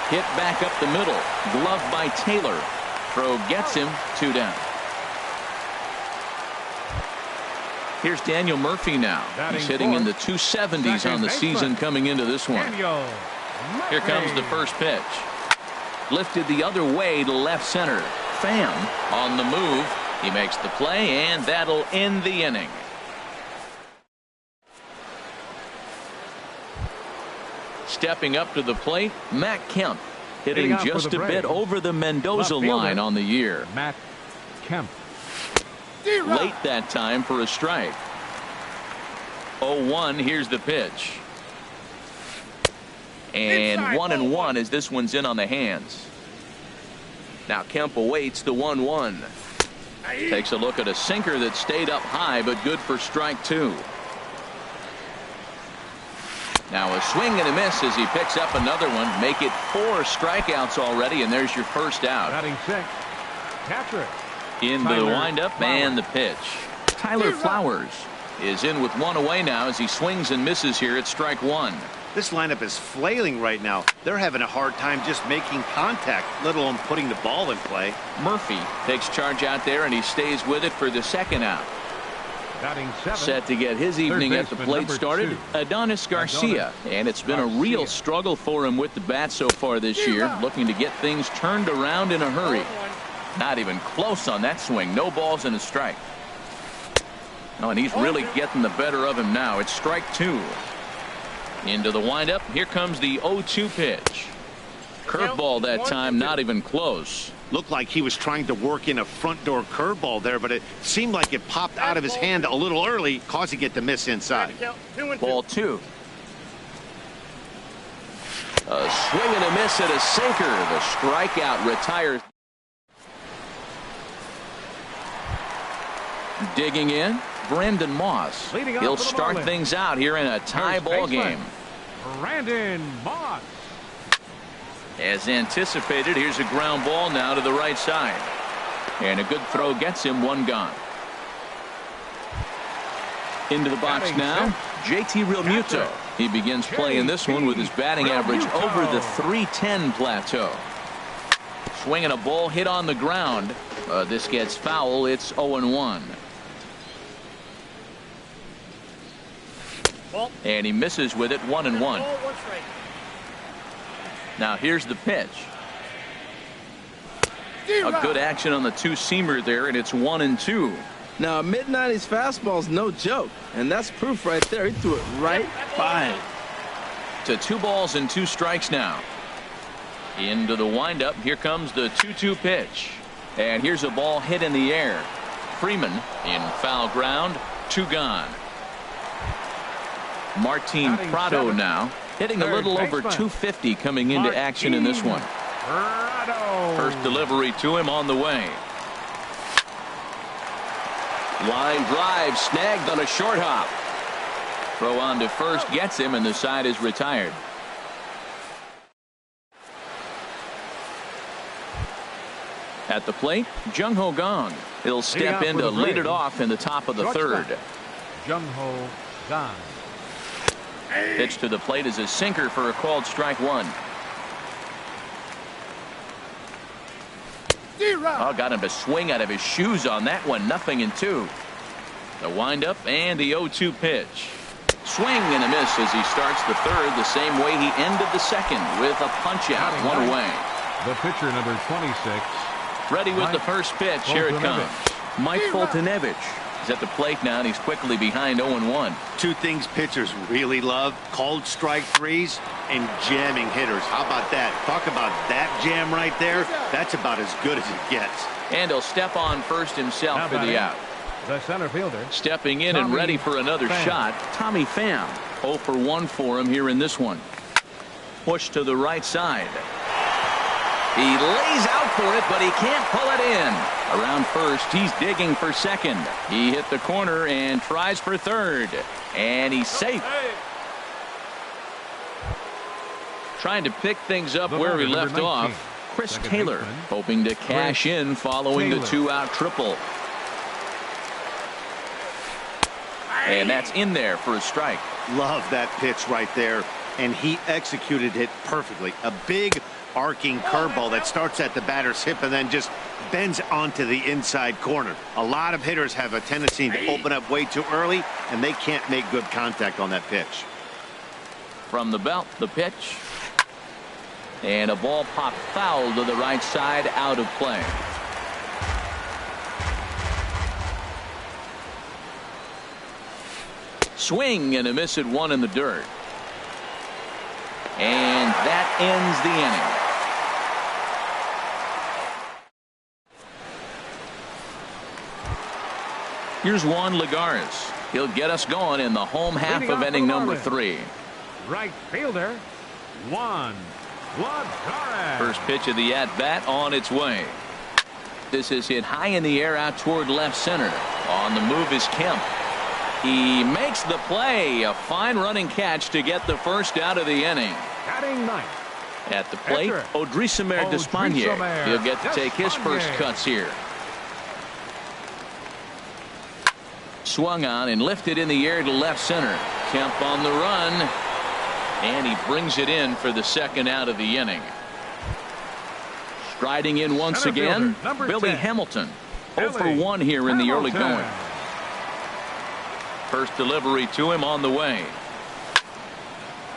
Hit back up the middle. Glove by Taylor. Throw gets him. 2 down. Here's Daniel Murphy now. He's hitting in the 270s on the season coming into this one. Here comes the first pitch. Lifted the other way to left center. Pham on the move. He makes the play, and that'll end the inning. Stepping up to the plate, Matt Kemp, hitting just a bit over the Mendoza line on the year. Matt Kemp. Late that time for a strike. 0-1. Here's the pitch. And 1-1 as this one's in on the hands. Now Kemp awaits the 1-1. Takes a look at a sinker that stayed up high, but good for strike 2. Now a swing and a miss as he picks up another one. Make it 4 strikeouts already, and there's your first out. Batting 6. Catcher. Into the windup and the pitch. Tyler Flowers is in with 1 away now as he swings and misses here at strike 1. This lineup is flailing right now. They're having a hard time just making contact, let alone putting the ball in play. Murphy takes charge out there, and he stays with it for the second out. Batting 7. Set to get his evening at the plate started, Adonis Garcia. And it's been a real struggle for him with the bat so far this year, looking to get things turned around in a hurry. Not even close on that swing. No balls and a strike. Oh, and he's really getting the better of him now. It's strike 2. Into the windup. Here comes the 0-2 pitch. Curveball that time, not even close. Looked like he was trying to work in a front door curveball there, but it seemed like it popped out of his hand a little early, causing it to miss inside. Ball 2. A swing and a miss at a sinker. The strikeout retires. Digging in, Brandon Moss. He'll start things out here in a tie ball game. Brandon Moss. As anticipated, here's a ground ball now to the right side. And a good throw gets him 1 gone. Into the box now, JT Realmuto. He begins playing this one with his batting average over the .310 plateau. Swinging a ball hit on the ground. This gets foul. It's 0-1. And he misses with it. 1-1. Now here's the pitch. A good action on the 2-seamer there, and it's 1-2. Now a mid-90s fastball's no joke, and that's proof right there. He threw it right by him. To 2 balls and 2 strikes now. Into the windup. Here comes the 2-2 pitch. And here's a ball hit in the air. Freeman in foul ground. 2 gone. Martin Prado now hitting a little over 250 coming into action in this one. First delivery to him on the way. Line drive snagged on a short hop. Throw on to first gets him, and the side is retired. At the plate, Jung Ho Gong. He'll step in to lead it off in the top of the 3rd. Jung Ho Gong. Pitch to the plate is a sinker for a called strike 1. Oh, got him to swing out of his shoes on that one. 0-2. The windup and the 0-2 pitch. Swing and a miss as he starts the 3rd the same way he ended the 2nd with a punch out. 1 away. The pitcher, number 26. Ready with the first pitch. Here it comes. Mike Foltynewicz is at the plate now, and he's quickly behind 0-1. 2 things pitchers really love: called strike 3s and jamming hitters. How about that? Talk about that jam right there. That's about as good as it gets. And he'll step on first himself for the out. The center fielder. Stepping in and ready for another shot, Tommy Pham. 0 for 1 for him here in this one. Push to the right side. He lays out for it, but he can't pull it in. Around first, he's digging for second. He hit the corner and tries for third. And he's safe. Trying to pick things up where we left off. Chris Taylor hoping to cash in following the 2-out triple. And that's in there for a strike. Love that pitch right there, and he executed it perfectly. A big arcing curveball that starts at the batter's hip and then just bends onto the inside corner. A lot of hitters have a tendency to open up way too early, and they can't make good contact on that pitch. From the belt, the pitch. And a ball popped foul to the right side, out of play. Swing and a miss at one in the dirt. And that ends the inning. Here's Juan Lagares. He'll get us going in the home half of inning number 3. Right fielder, Juan Lagares. First pitch of the at-bat on its way. This is hit high in the air out toward left center. On the move is Kemp. He makes the play. A fine running catch to get the first out of the inning. Batting ninth. At the plate, Odrisamer Despaigne. He'll get to take his first cuts here. Swung on and lifted in the air to left center. Kemp on the run. And he brings it in for the second out of the inning. Striding in once again, Billy Hamilton. 0 for 1 here in the early going. First delivery to him on the way.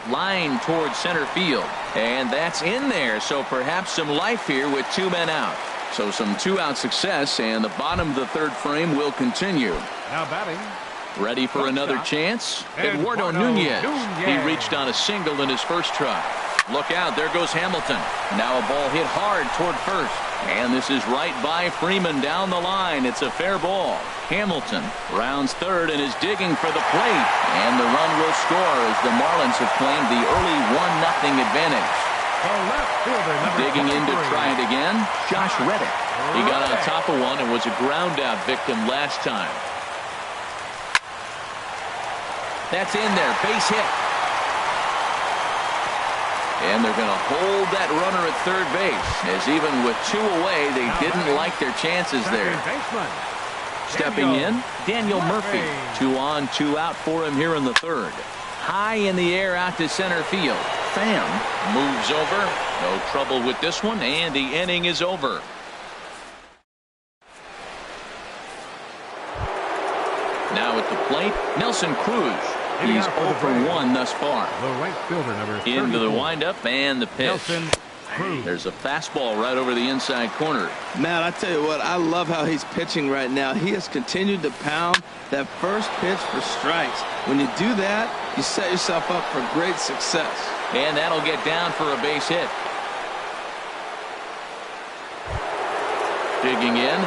Line towards center field. And that's in there. So perhaps some life here with 2 men out. So some 2-out success, and the bottom of the third frame will continue. Now batting. Ready for another chance? Eduardo Nunez. He reached on a single in his first try. Look out, there goes Hamilton. Now a ball hit hard toward first. And this is right by Freeman down the line. It's a fair ball. Hamilton rounds third and is digging for the plate. And the run will score as the Marlins have claimed the early 1-0 advantage. Digging in to try it again, Josh Reddick. He got on top of one and was a ground out victim last time. That's in there, base hit. And they're going to hold that runner at third base, as even with 2 away, they didn't like their chances there. Stepping in, Daniel Murphy. 2 on, 2 out for him here in the third. High in the air out to center field. Pham moves over. No trouble with this one, and the inning is over. Now at the plate, Nelson Cruz. He's 0 for 1 thus far. The right fielder, number 34. Into the windup and the pitch. Nelson Cruz. There's a fastball right over the inside corner. Matt, I tell you what, I love how he's pitching right now. He has continued to pound that first pitch for strikes. When you do that, you set yourself up for great success. And that'll get down for a base hit. Digging in,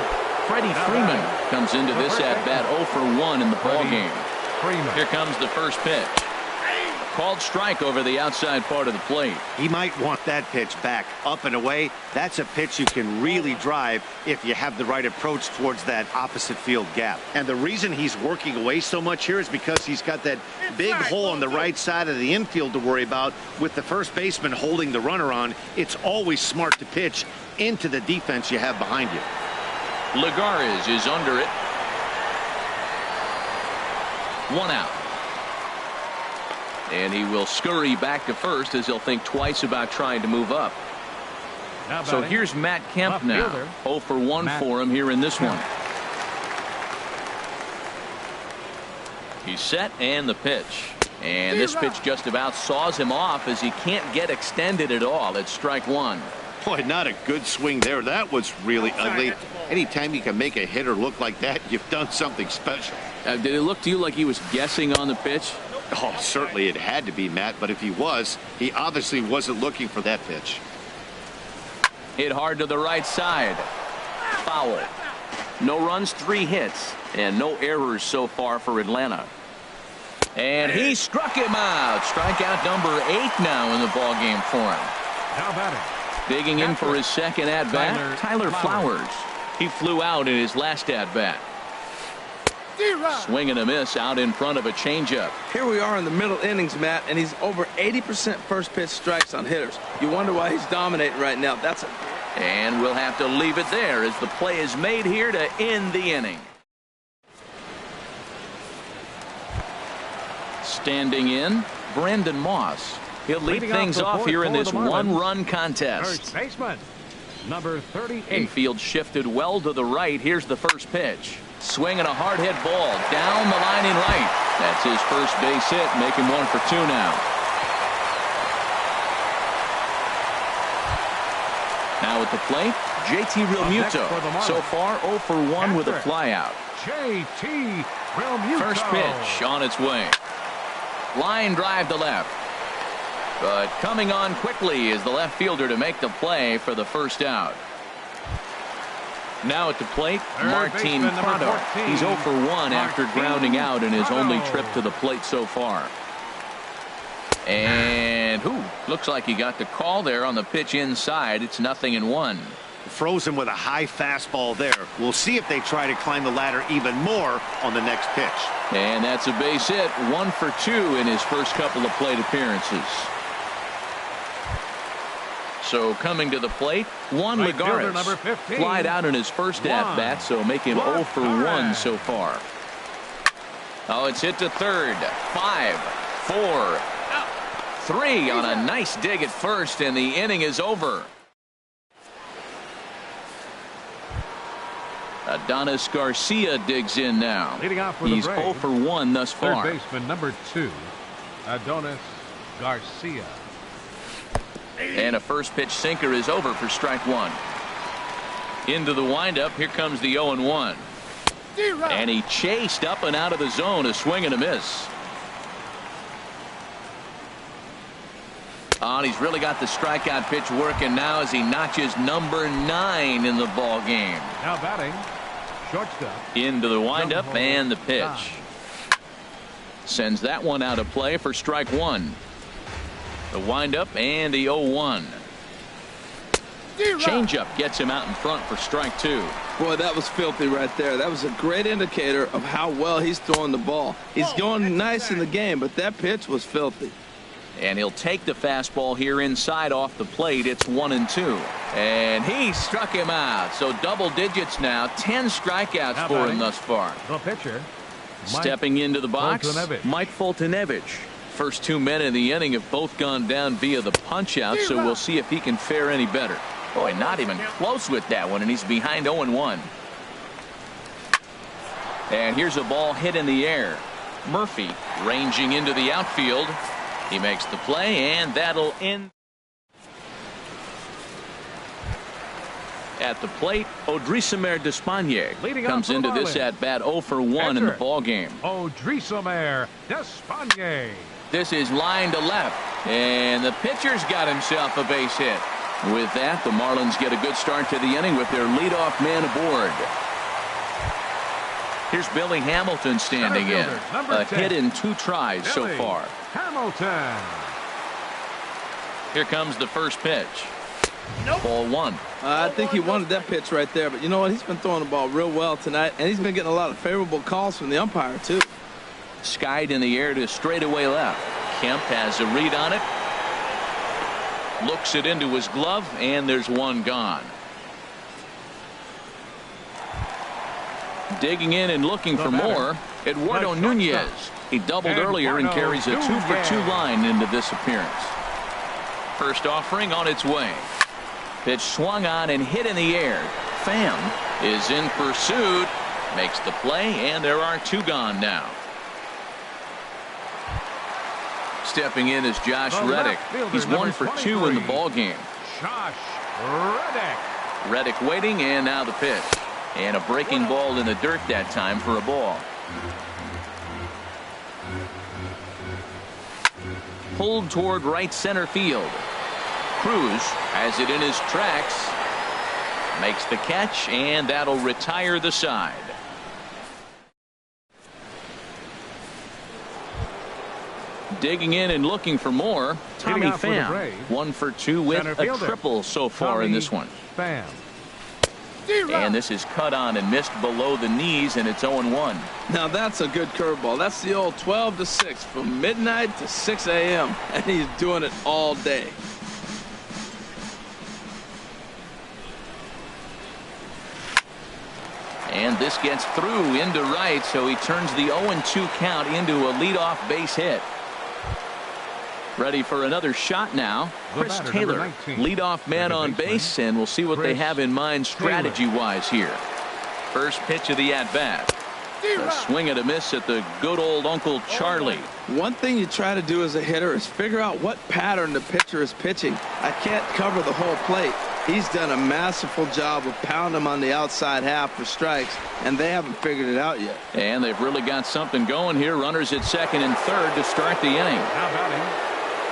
Freddie Freeman comes into this at-bat 0 for 1 in the ballgame. Here comes the first pitch. Called strike over the outside part of the plate. He might want that pitch back, up and away. That's a pitch you can really drive if you have the right approach towards that opposite field gap. And the reason he's working away so much here is because he's got that big hole on the right side of the infield to worry about. With the first baseman holding the runner on, it's always smart to pitch into the defense you have behind you. Lagares is under it. 1 out. And he will scurry back to first as he'll think twice about trying to move up. So here's Matt Kemp now. 0 for 1 for him here in this one. He's set and the pitch. And this pitch just about saws him off as he can't get extended at all. It's strike 1. Boy, not a good swing there. That was really ugly. Anytime you can make a hitter look like that, you've done something special. Did it look to you like he was guessing on the pitch? Oh, certainly it had to be, Matt, but if he was, he obviously wasn't looking for that pitch. Hit hard to the right side. Foul. No runs, 3 hits, and no errors so far for Atlanta. And he struck him out. Strikeout number 8 now in the ballgame for him. Now batting. Digging in for his second at-bat, Tyler Flowers. He flew out in his last at-bat. Swing and a miss out in front of a changeup. Here we are in the middle innings, Matt, and he's over 80% first pitch strikes on hitters. You wonder why he's dominating right now. And we'll have to leave it there as the play is made here to end the inning. Standing in, Brandon Moss. He'll lead things off here in this one-run contest. First baseman, number 38. Infield shifted well to the right. Here's the first pitch. Swinging a hard hit ball down the line in right. That's his first base hit, making 1 for 2 now. Now at the plate, JT Realmuto. So far 0 for 1 with a flyout. JT Realmuto. First pitch on its way. Line drive to left. But coming on quickly is the left fielder to make the play for the first out. Now at the plate, Martin Prado. He's 0 for 1 after grounding out in his only trip to the plate so far. And looks like he got the call there on the pitch inside. It's 0-1. Frozen with a high fastball there. We'll see if they try to climb the ladder even more on the next pitch. And that's a base hit. 1 for 2 in his first couple of plate appearances. So coming to the plate, Juan Lagares flied out in his first at-bat, so make him 0 for 1 so far. Oh, it's hit to third. 5, 4, 3 on a nice dig at first, and the inning is over. Adonis Garcia digs in now. He's 0 for 1 thus far. Third baseman number 2, Adonis Garcia. And a first pitch sinker is over for strike 1. Into the windup. Here comes the 0-1. And he chased up and out of the zone. A swing and a miss. Oh, and he's really got the strikeout pitch working now as he notches number 9 in the ball game. Now batting, shortstop. Into the windup and the pitch. Sends that one out of play for strike 1. The windup and the 0-1. Changeup gets him out in front for strike 2. Boy, that was filthy right there. That was a great indicator of how well he's throwing the ball. He's going nice in the game, but that pitch was filthy. And he'll take the fastball here inside off the plate. It's 1-2. And he struck him out. So double digits now. 10 strikeouts for him thus far. The pitcher, stepping into the box, Mike Foltynewicz. First 2 men in the inning have both gone down via the punch-out, so we'll see if he can fare any better. Boy, not even close with that one, and he's behind 0-1. And here's a ball hit in the air. Murphy ranging into the outfield. He makes the play, and that'll end. At the plate, Odrisamer Despaigne comes into this at-bat 0 for 1 in the ball game. Odrisamer Despaigne. This is line to left, and the pitcher's got himself a base hit. With that, the Marlins get a good start to the inning with their leadoff man aboard. Here's Billy Hamilton standing in. A hit in 2 tries so far. Hamilton. Here comes the first pitch. Ball 1. I think he wanted that pitch right there, but you know what? He's been throwing the ball real well tonight, and he's been getting a lot of favorable calls from the umpire, too. Skied in the air to straightaway left. Kemp has a read on it. Looks it into his glove, and there's one gone. Digging in and looking for more, Eduardo Nunez. He doubled earlier and carries a 2 for 2 line into this appearance. First offering on its way. Pitch swung on and hit in the air. Pham is in pursuit. Makes the play, and there are 2 gone now. Stepping in is Josh Reddick. He's 1 for 2 in the ball game. Josh Reddick. Reddick waiting, and now the pitch. And a breaking ball in the dirt that time for a ball. Pulled toward right center field. Cruz has it in his tracks. Makes the catch, and that'll retire the side. Digging in and looking for more, Tommy Pham. 1 for 2 with a triple so far in this one. Pham. And this is cut on and missed below the knees, and it's 0-1. Now that's a good curveball. That's the old 12 to 6 from midnight to 6 a.m. and he's doing it all day. And this gets through into right, so he turns the 0-2 count into a leadoff base hit. Ready for another shot now. Chris Taylor, leadoff man on base, and we'll see what they have in mind strategy-wise here. First pitch of the at-bat. A swing and a miss at the good old Uncle Charlie. One thing you try to do as a hitter is figure out what pattern the pitcher is pitching. I can't cover the whole plate. He's done a masterful job of pounding him on the outside half for strikes, and they haven't figured it out yet. And they've really got something going here. Runners at second and third to start the inning.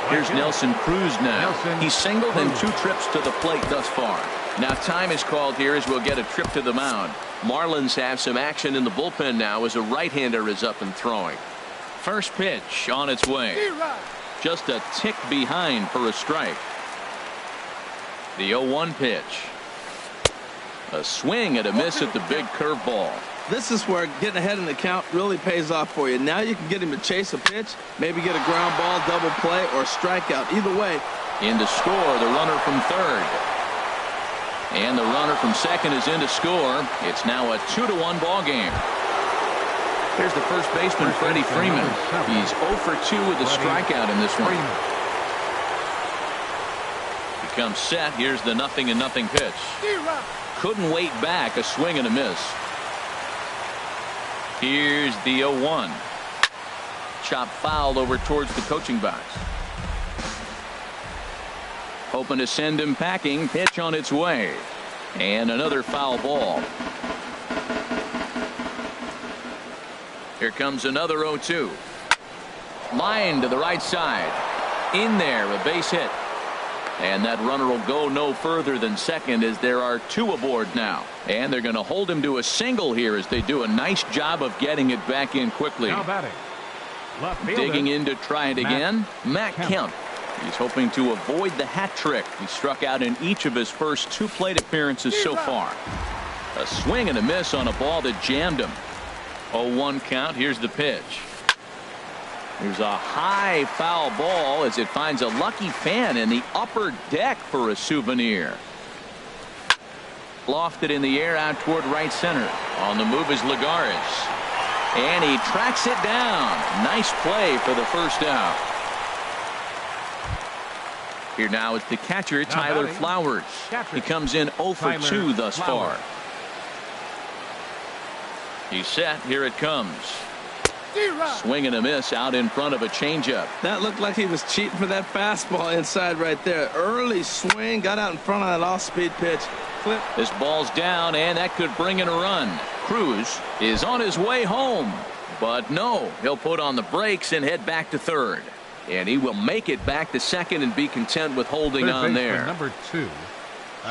Here's Nelson Cruz now. He's singled and 2 trips to the plate thus far. Now time is called here as we'll get a trip to the mound. Marlins have some action in the bullpen now as a right-hander is up and throwing. First pitch on its way. Just a tick behind for a strike. The 0-1 pitch. A swing and a miss at the big curveball. This is where getting ahead in the count really pays off for you. Now you can get him to chase a pitch, maybe get a ground ball, double play, or strikeout. Either way. In to score, the runner from third. And the runner from second is in to score. It's now a 2-1 ball game. Here's the first baseman, Freddie Freeman. He's 0 for 2 with a strikeout in this one. He comes set. Here's the 0-0 pitch. Couldn't wait back. A swing and a miss. Here's the 0-1. Chop foul over towards the coaching box. Hoping to send him packing. Pitch on its way. And another foul ball. Here comes another 0-2. Line to the right side. In there, a base hit. And that runner will go no further than second as there are 2 aboard now. And they're going to hold him to a single here as they do a nice job of getting it back in quickly. Now batting. Digging in to try it again. Matt Kemp. He's hoping to avoid the hat trick. He struck out in each of his first 2 plate appearances so far. A swing and a miss on a ball that jammed him. 0-1 count. Here's the pitch. There's a high foul ball as it finds a lucky fan in the upper deck for a souvenir. Lofted in the air out toward right center. On the move is Lagares. And he tracks it down. Nice play for the first out. Here now is the catcher, Tyler Flowers. He comes in 0 for 2 thus far. He's set. Here it comes. Swing and a miss out in front of a changeup. That looked like he was cheating for that fastball inside right there. Early swing, got out in front of that off-speed pitch. Flip. This ball's down, and that could bring in a run. Cruz is on his way home. But no, he'll put on the brakes and head back to third. And he will make it back to second and be content with holding on there. Number 2.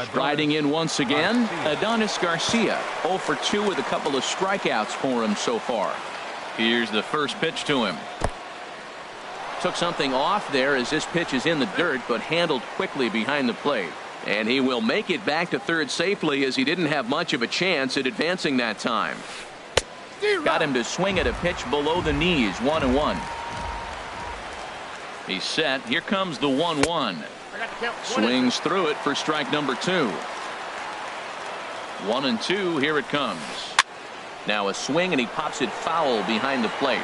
Striding in once again, Adonis Garcia. 0 for 2 with a couple of strikeouts for him so far. Here's the first pitch to him. Took something off there as this pitch is in the dirt, but handled quickly behind the plate. And he will make it back to third safely as he didn't have much of a chance at advancing that time. Got him to swing at a pitch below the knees. 1-1. He's set. Here comes the 1-1. Swings through it for strike number 2. 1-2. Here it comes. Now a swing, and he pops it foul behind the plate.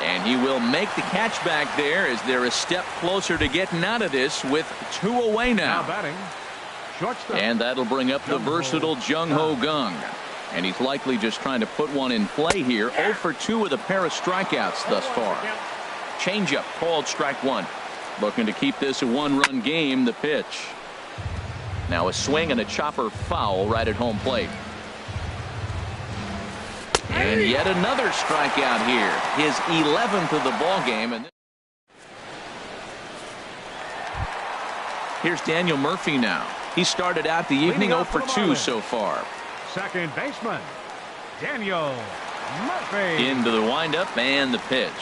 And he will make the catch back there as they're a step closer to getting out of this with 2 away now. Batting. Shortstop. And that'll bring up the versatile Jung Ho Gung. And he's likely just trying to put one in play here. 0 for 2 with a pair of strikeouts thus far. Changeup called strike 1. Looking to keep this a 1-run game. The pitch. Now a swing and a chopper foul right at home plate. And yet another strikeout here. His 11th of the ball game. And here's Daniel Murphy now. He started out the evening 0 for 2 so far. Second baseman, Daniel Murphy. Into the windup and the pitch.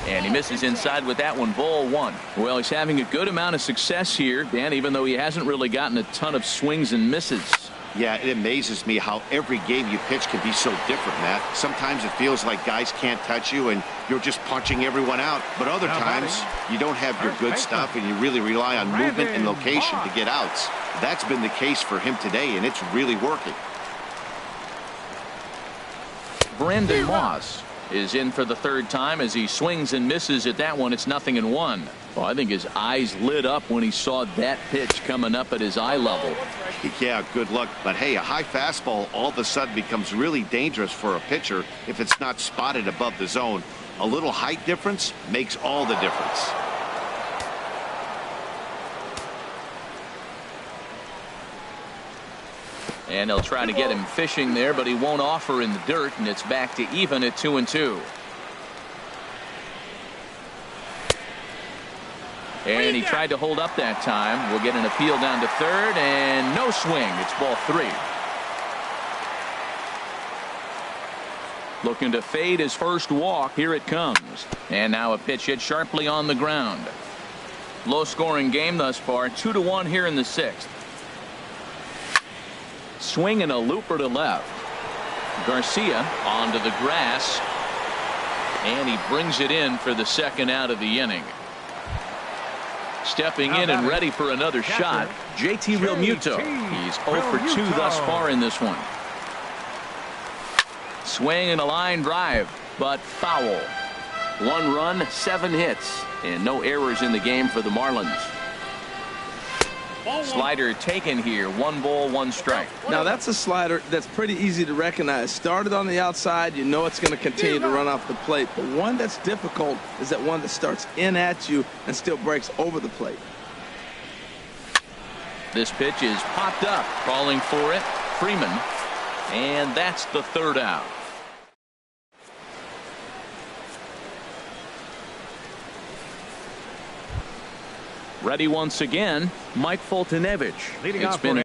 And he misses inside with that one. Ball 1. Well, he's having a good amount of success here, Dan, even though he hasn't really gotten a ton of swings and misses. Yeah, it amazes me how every game you pitch can be so different, Matt. Sometimes it feels like guys can't touch you and you're just punching everyone out. But other times you don't have your good stuff and you really rely on movement and location to get outs. That's been the case for him today, and it's really working. Brandon Moss is in for the third time as he swings and misses at that one. It's 0-1. Well, I think his eyes lit up when he saw that pitch coming up at his eye level. Yeah, good luck. But hey, a high fastball all of a sudden becomes really dangerous for a pitcher if it's not spotted above the zone. A little height difference makes all the difference. And they'll try to get him fishing there, but he won't offer in the dirt, and it's back to even at 2-2. And he tried to hold up that time. We'll get an appeal down to third, and no swing. It's ball 3. Looking to fade his first walk. Here it comes. And now a pitch hit sharply on the ground. Low-scoring game thus far. 2-1 here in the 6th. Swing and a looper to left. Garcia onto the grass. And he brings it in for the second out of the inning. Stepping in and ready for another shot, JT Realmuto. He's 0 for 2 thus far in this one. Swing and a line drive, but foul. 1 run, 7 hits, and no errors in the game for the Marlins. Slider taken here. 1 ball, 1 strike. Now that's a slider that's pretty easy to recognize. Started on the outside, you know it's going to continue to run off the plate. But one that's difficult is that one that starts in at you and still breaks over the plate. This pitch is popped up. Calling for it, Freeman. And that's the 3rd out. Ready once again, Mike Foltynewicz. Leading It's off been a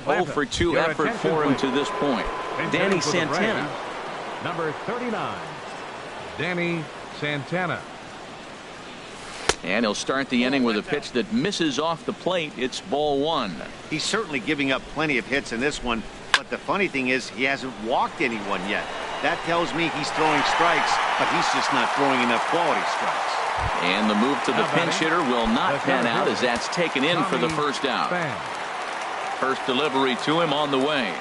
0 for 2 effort for him to this point. Danny Santana. Number 39, Danny Santana. And he'll start the inning with a pitch that misses off the plate. It's ball 1. He's certainly giving up plenty of hits in this one, but the funny thing is he hasn't walked anyone yet. That tells me he's throwing strikes, but he's just not throwing enough quality strikes. And the move to the pinch hitter will not pan out as that's taken in for the first out. First delivery to him on the way.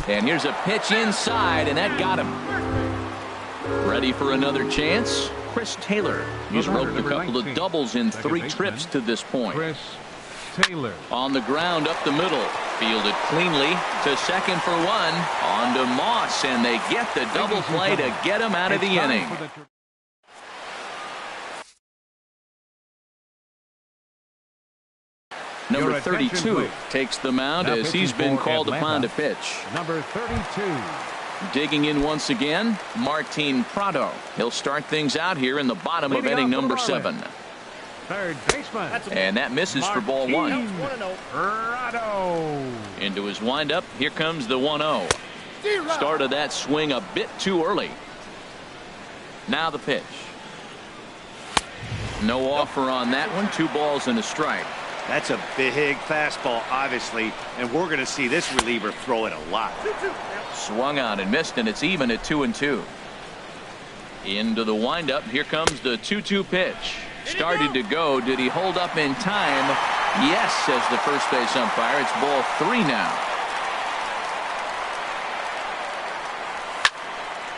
And here's a pitch inside, and that got him. Ready for another chance? Chris Taylor. He's roped a couple of doubles in 3 trips to this point. Chris Taylor. On the ground up the middle. Fielded cleanly to second for 1. On to Moss, and they get the double play to get him out of the inning. Number 32 takes the mound as he's been called upon to pitch. Number 32. Digging in once again, Martin Prado. He'll start things out here in the bottom of inning number 7. Third baseman. And that misses for ball 1. Prado. Into his windup. Here comes the 1-0. Started that swing a bit too early. Now the pitch. No offer on that one. 2 balls and a strike. That's a big fastball, obviously, and we're going to see this reliever throw it a lot. Swung on and missed, and it's even at 2-2. Into the windup. Here comes the 2-2 pitch. Started to go. Did he hold up in time? Yes, says the first base umpire. It's ball 3 now.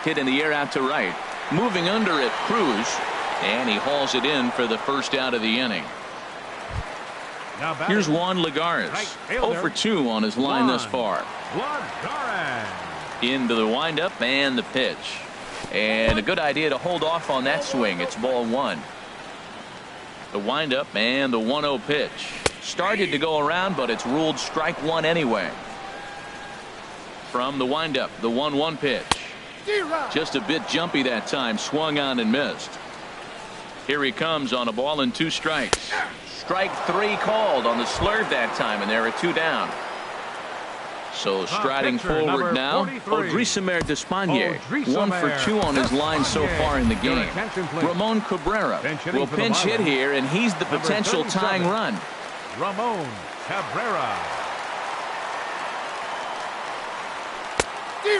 Hit in the air out to right. Moving under it, Cruz. And he hauls it in for the first out of the inning. Here's Juan Lagares. 0 for 2 on his line thus far. Into the windup and the pitch. And a good idea to hold off on that swing. It's ball 1. The windup and the 1-0 pitch. Started to go around, but it's ruled strike 1 anyway. From the windup, the 1-1 pitch. Just a bit jumpy that time. Swung on and missed. Here he comes on a ball and 2 strikes. Strike 3 called on the slurve that time, and there are 2 down. So striding forward now, Odrisamer Despaigne. 1 for 2 on his line so far in the game. Ramon Cabrera will pinch hit here, and he's the potential tying run. Ramon Cabrera.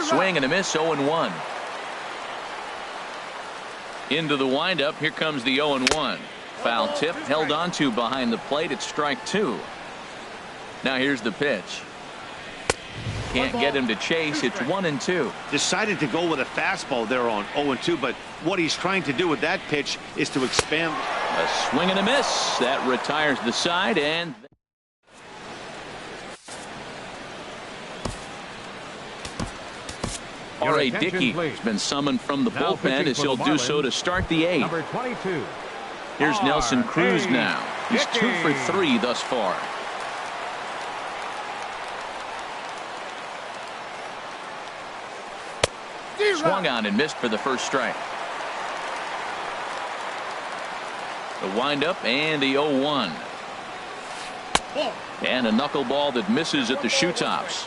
Swing and a miss, 0-1. Into the windup. Here comes the 0-1. Foul tip held onto behind the plate. It's strike 2. Now here's the pitch. Can't get him to chase. It's 1-2. Decided to go with a fastball there on 0-2, but what he's trying to do with that pitch is to expand. A swing and a miss. That retires the side, and R.A. Dickey has been summoned from the bullpen as he'll do so to start the 8th. Number 22. Here's Nelson Cruz now. He's 2 for 3 thus far. Swung on and missed for the first strike. The windup and the 0-1. And a knuckleball that misses at the shoe tops.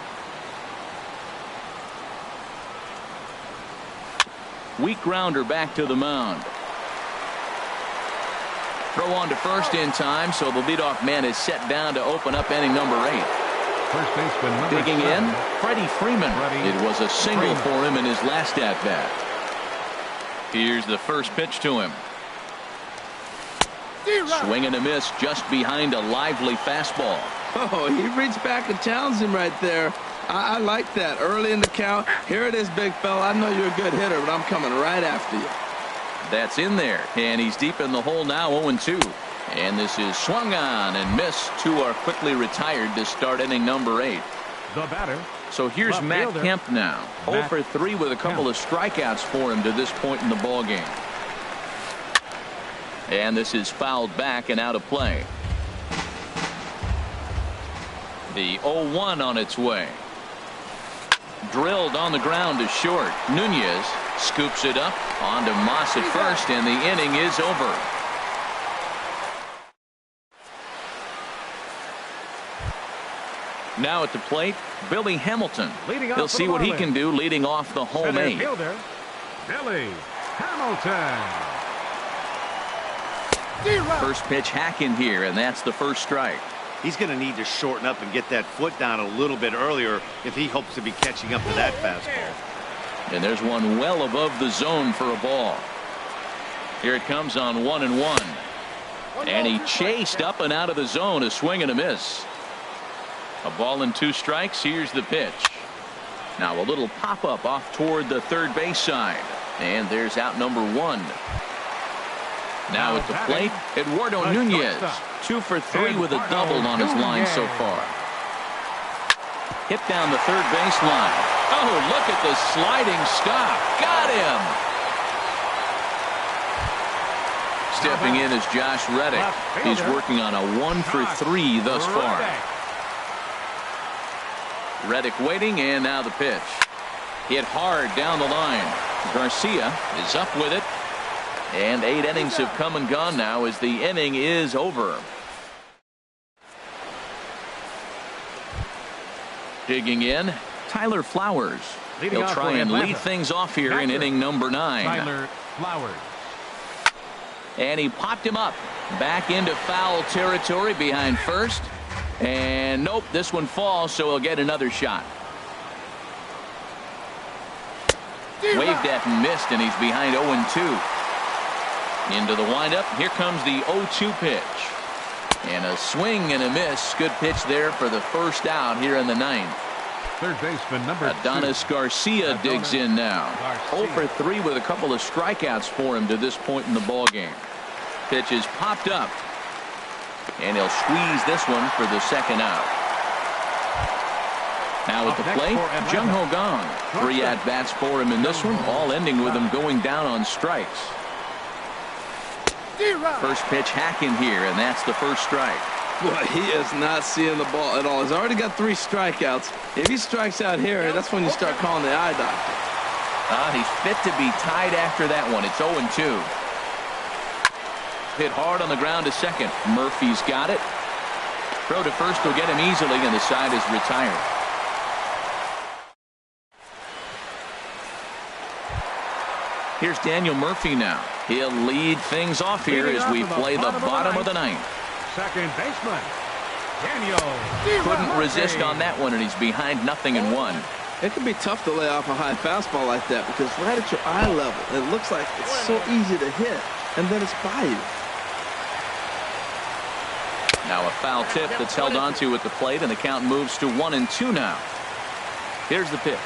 Weak grounder back to the mound. Throw on to first in time, so the leadoff man is set down to open up inning number 8. First baseman number Digging 7. in, Freddie Freeman. It was a single for him in his last at bat. Here's the first pitch to him. Swing and a miss just behind a lively fastball. Oh, he reached back and challenged him right there. I like that. Early in the count. Here it is, big fella. I know you're a good hitter, but I'm coming right after you. That's in there, and he's deep in the hole now, 0-2. And this is swung on and missed. 2 are quickly retired to start inning number 8. The batter. So here's left Matt fielder, Kemp now. 0 for 3 with a couple of strikeouts for him to this point in the ball game. And this is fouled back and out of play. The 0-1 on its way. Drilled on the ground to short. Nunez scoops it up onto Moss at first, and the inning is over. Now at the plate, Billy Hamilton. He'll see what he can do leading off the home 8. Fielder, Billy Hamilton. First pitch hack in here, and that's the first strike. He's going to need to shorten up and get that foot down a little bit earlier if he hopes to be catching up to that fastball. And there's one well above the zone for a ball. Here it comes on 1-1. And he chased up and out of the zone, a swing and a miss. A ball and 2 strikes. Here's the pitch. Now a little pop-up off toward the third base side. And there's out number 1. Now at the plate, Eduardo Nunez. 2 for 3 with a double on his line so far. Hit down the third baseline. Oh, look at the sliding stop. Got him. Stepping in is Josh Reddick. He's working on a 1 for 3 thus far. Reddick waiting, and now the pitch. Hit hard down the line. Garcia is up with it. And 8 innings have come and gone now as the inning is over. Digging in, Tyler Flowers. He'll try and lead things off here in inning number 9. Tyler Flowers. And he popped him up. Back into foul territory behind first. And nope, this one falls, so he'll get another shot. Waved at and missed, and he's behind 0-2. Into the windup. Here comes the 0-2 pitch. And a swing and a miss. Good pitch there for the first out here in the 9th. Third baseman number 2. Adonis Garcia digs in now. 0 for 3 with a couple of strikeouts for him to this point in the ball game. Pitch is popped up. And he'll squeeze this one for the second out. Now at the plate, Jung Ho Gong. 3 at-bats for him in this one, all ending with him going down on strikes. First pitch hack in here, and that's the first strike. Boy, he is not seeing the ball at all. He's already got 3 strikeouts. If he strikes out here, that's when you start calling the eye doctor. He's fit to be tied after that one. It's 0-2. Hit hard on the ground to second. Murphy's got it. Throw to first will get him easily, and the side is retired. Here's Daniel Murphy now. He'll lead things off here as we play the bottom of the 9th. Second baseman, Daniel. Couldn't resist on that one, and he's behind 0-1. It can be tough to lay off a high fastball like that because right at your eye level, it looks like it's so easy to hit, and then it's by you. Now a foul tip that's held onto at the plate, and the count moves to 1-2 now. Here's the pitch.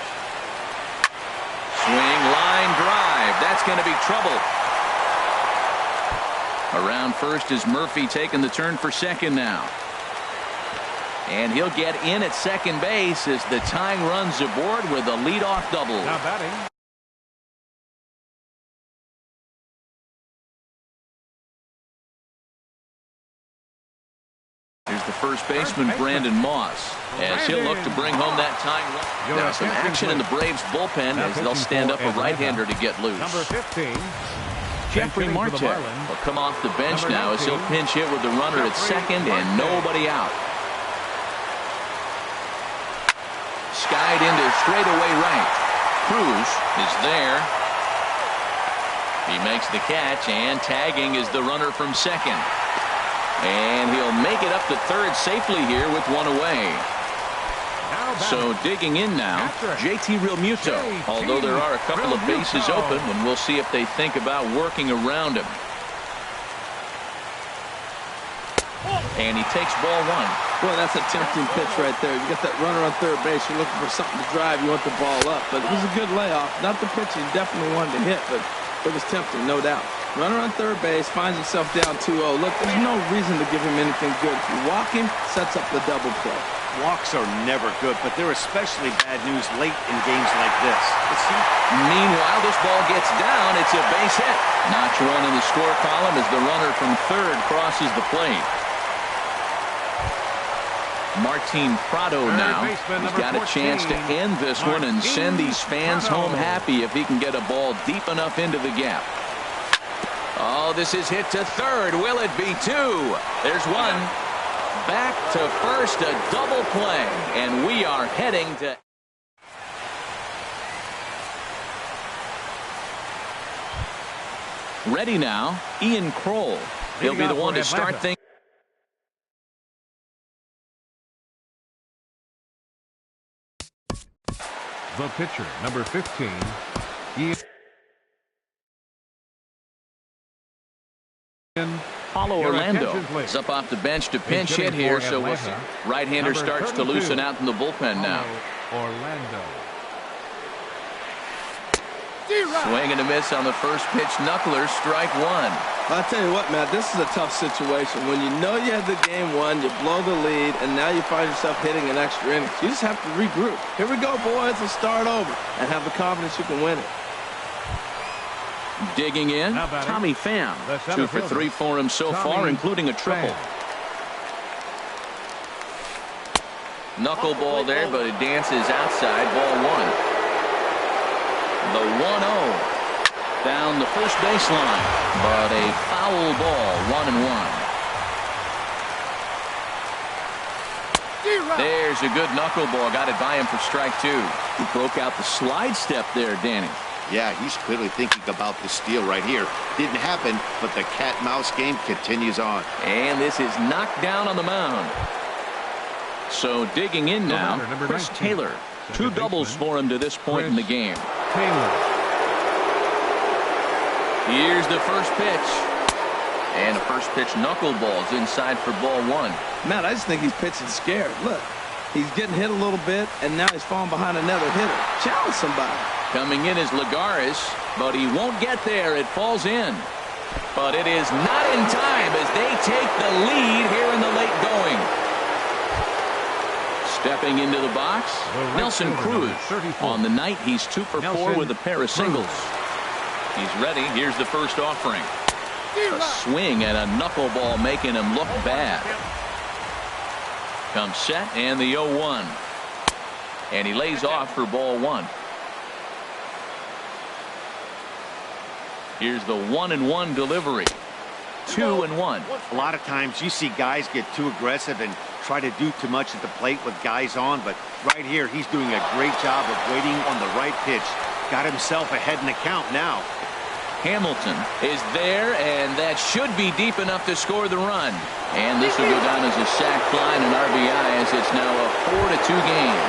Swing, line drive. That's going to be trouble. Around first is Murphy taking the turn for second now. And he'll get in at second base as the tying runs aboard with a leadoff double. Now batting. Here's the first baseman, Brandon Moss, as he'll look to bring home that tying run. Now some action in the Braves bullpen as they'll stand up a right-hander to get loose. Number 15. Jeffrey Marte will come off the bench now as he'll pinch hit with the runner at second and nobody out. Skied into straightaway right. Cruz is there. He makes the catch, and tagging is the runner from second. And he'll make it up to third safely here with one away. So digging in now, JT Realmuto, although there are a couple of bases open, and we'll see if they think about working around him. And he takes ball one. Boy, that's a tempting pitch right there. You got that runner on third base. You're looking for something to drive. You want the ball up. But it was a good layoff. Not the pitch he definitely wanted to hit, but it was tempting, no doubt. Runner on third base finds himself down 2-0. Look, there's no reason to give him anything good. If you walk him, sets up the double play. Walks are never good, but they're especially bad news late in games like this. Meanwhile, this ball gets down. It's a base hit. Notch one in the score column as the runner from third crosses the plate. Martin Prado now. He's got a chance to end this one and send these fans home happy if he can get a ball deep enough into the gap. Oh, this is hit to third. Will it be two? There's one. Back to first, a double play, and we are heading to... Ready now, Ian Kroll. He'll be the one to start things. The pitcher, number 15, Ian. Paulo Orlando is up off the bench to pinch hit here, so we'll see. Right-hander starts to loosen out in the bullpen now. Orlando. Swing and a miss on the first pitch. Knuckler, strike one. I'll tell you what, Matt, this is a tough situation. When you know you had the game won, you blow the lead, and now you find yourself hitting an extra inning. You just have to regroup. Here we go, boys. Let's start over and have the confidence you can win it. Digging in, Tommy Pham. 2 for 3 for him so far, including a triple. Knuckleball there, but it dances outside. Ball one. The 1-0 down the first baseline, but a foul ball. 1-1. There's a good knuckleball. Got it by him for strike two. He broke out the slide step there, Danny. Yeah, he's clearly thinking about the steal right here. Didn't happen, but the cat-mouse game continues on. And this is knocked down on the mound. So digging in now, Chris Taylor. 2 doubles for him to this point in the game. Here's the first pitch. And a first pitch knuckleball's inside for ball one. Matt, I just think he's pitching scared. Look, he's getting hit a little bit, and now he's falling behind another hitter. Challenge somebody. Coming in is Lagares, but he won't get there. It falls in. But it is not in time as they take the lead here in the late going. Stepping into the box, Nelson Cruz. On the night, he's 2 for 4 with a pair of singles. He's ready. Here's the first offering. A swing and a knuckleball making him look bad. Comes set and the 0-1. And he lays off for ball one. Here's the 1-1 delivery. 2-1. A lot of times you see guys get too aggressive and try to do too much at the plate with guys on, but right here he's doing a great job of waiting on the right pitch. Got himself ahead in the count now. Hamilton is there, and that should be deep enough to score the run. And this will go down as a sac fly and an RBI as it's now a 4-2 game.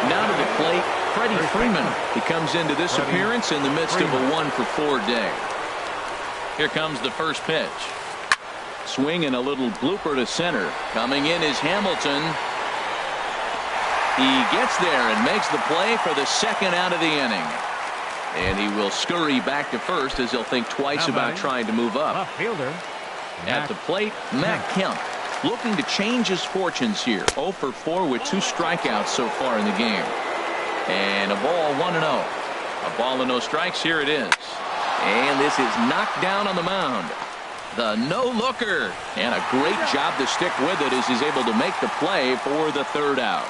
Now to the plate, Freddie Freeman. He comes into this appearance in the midst of a 1-for-4 day. Here comes the first pitch. Swing and a little blooper to center. Coming in is Hamilton. He gets there and makes the play for the second out of the inning. And he will scurry back to first as he'll think twice about trying to move up. Left fielder. At the plate, Matt Kemp. Looking to change his fortunes here. 0 for 4 with 2 strikeouts so far in the game. And a ball 1-0. A ball and no strikes. Here it is. And this is knocked down on the mound. The no-looker. And a great job to stick with it as he's able to make the play for the third out.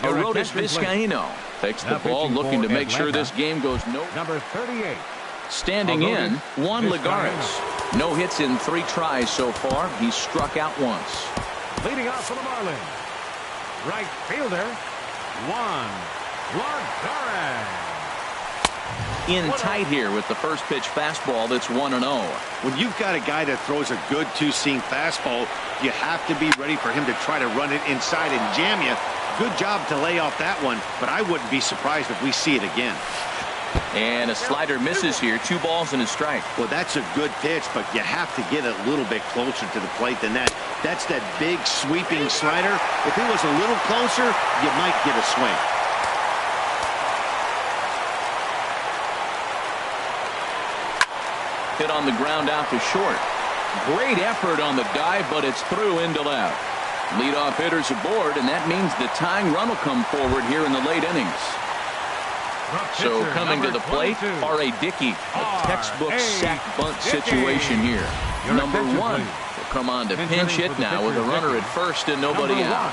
Arodys Vizcaíno takes the ball, looking to make sure this game goes no. Number 38. Standing in, Juan Lagares. No hits in 3 tries so far. He's struck out once. Leading off for the Marlins, right fielder, Juan Lagares. In tight here with the first pitch fastball that's 1-0. When you've got a guy that throws a good two-seam fastball, you have to be ready for him to try to run it inside and jam you. Good job to lay off that one, but I wouldn't be surprised if we see it again. And a slider misses here. 2 balls and a strike. Well, that's a good pitch, but you have to get a little bit closer to the plate than that. That's that big sweeping slider. If it was a little closer, you might get a swing. Hit on the ground out to short. Great effort on the dive, but it's through into left. Leadoff hitters aboard, and that means the tying run will come forward here in the late innings. So coming to the plate, R.A. Dickey, a textbook sack bunt situation here. Number 1 will come on to pinch hit now with a runner at first and nobody out.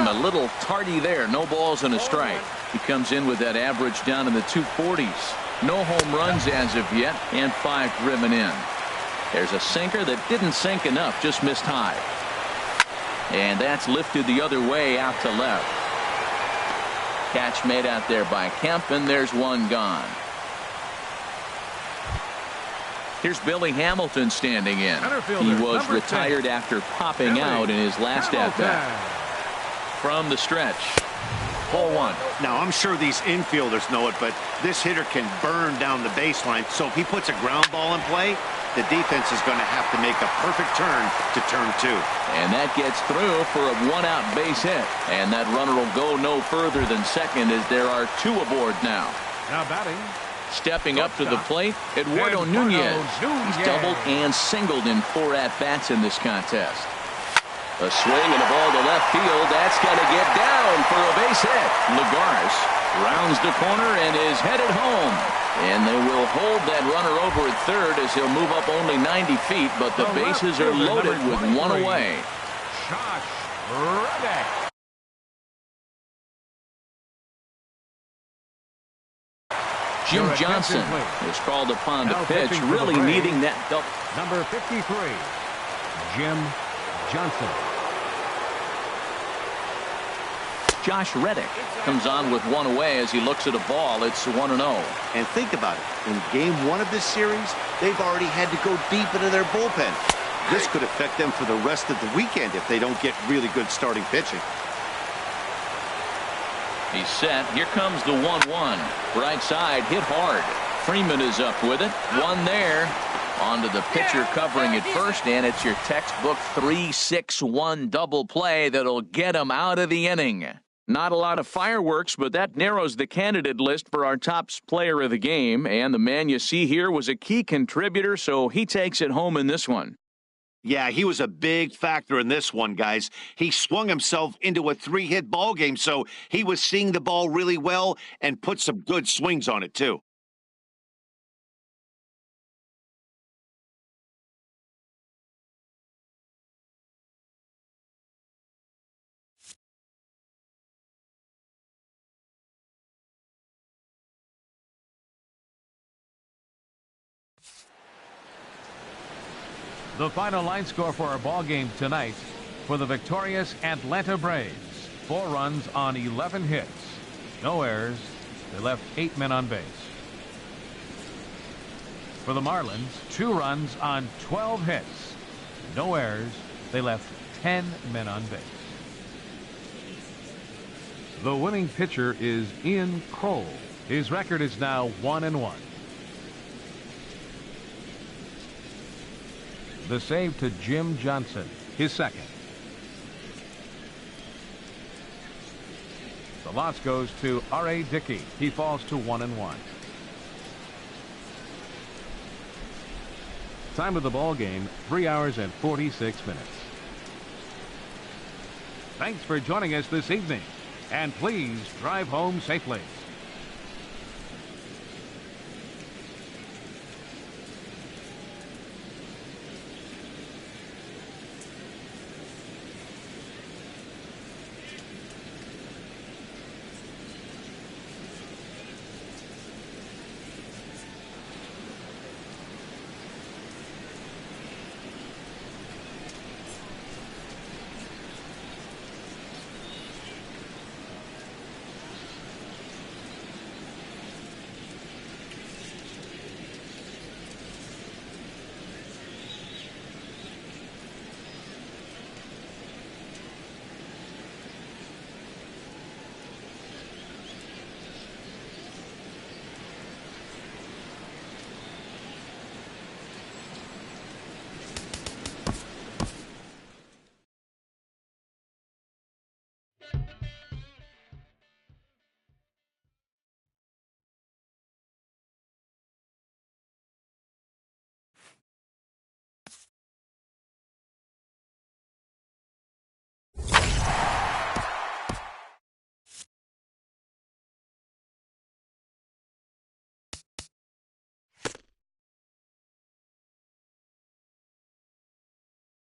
A little tardy there. No balls and a strike. He comes in with that average down in the 240s. No home runs as of yet, and 5 driven in. There's a sinker that didn't sink enough, just missed high. And that's lifted the other way out to left. Catch made out there by Kemp, and there's one gone. Here's Billy Hamilton standing in. He was retired after popping out in his last at-bat. From the stretch. Ball 1. Now, I'm sure these infielders know it, but this hitter can burn down the baseline. So if he puts a ground ball in play, the defense is going to have to make a perfect turn to turn 2. And that gets through for a 1-out base hit. And that runner will go no further than second as there are 2 aboard now. Now batting. Stepping up to the plate, Eduardo Nunez. He's doubled and singled in 4 at-bats in this contest. A swing and a ball to left field. That's going to get down for a base hit. Lagares rounds the corner and is headed home. And they will hold that runner over at third as he'll move up only 90 feet, but the bases are loaded with 1 away. Josh Reddick. Jim Johnson is called upon to pitch, really needing that double. Number 53, Jim Johnson. Josh Reddick comes on with 1 away as he looks at a ball. It's 1-0. And think about it. In game 1 of this series, they've already had to go deep into their bullpen. This could affect them for the rest of the weekend if they don't get really good starting pitching. He's set. Here comes the 1-1. Right side, hit hard. Freeman is up with it. 1 there. Onto the pitcher covering it first, and it's your textbook 3-6-1 double play that'll get him out of the inning. Not a lot of fireworks, but that narrows the candidate list for our top player of the game, and the man you see here was a key contributor, so he takes it home in this one. Yeah, he was a big factor in this one, guys. He swung himself into a 3-hit ball game, so he was seeing the ball really well and put some good swings on it, too. The final line score for our ball game tonight for the victorious Atlanta Braves. 4 runs on 11 hits. No errors, They left 8 men on base. For the Marlins, 2 runs on 12 hits. No errors. They left 10 men on base. The winning pitcher is Ian Kroll. His record is now 1-1. The save to Jim Johnson, his second. The loss goes to R.A. Dickey. He falls to 1-1. Time of the ball game, 3 hours and 46 minutes. Thanks for joining us this evening, and please drive home safely.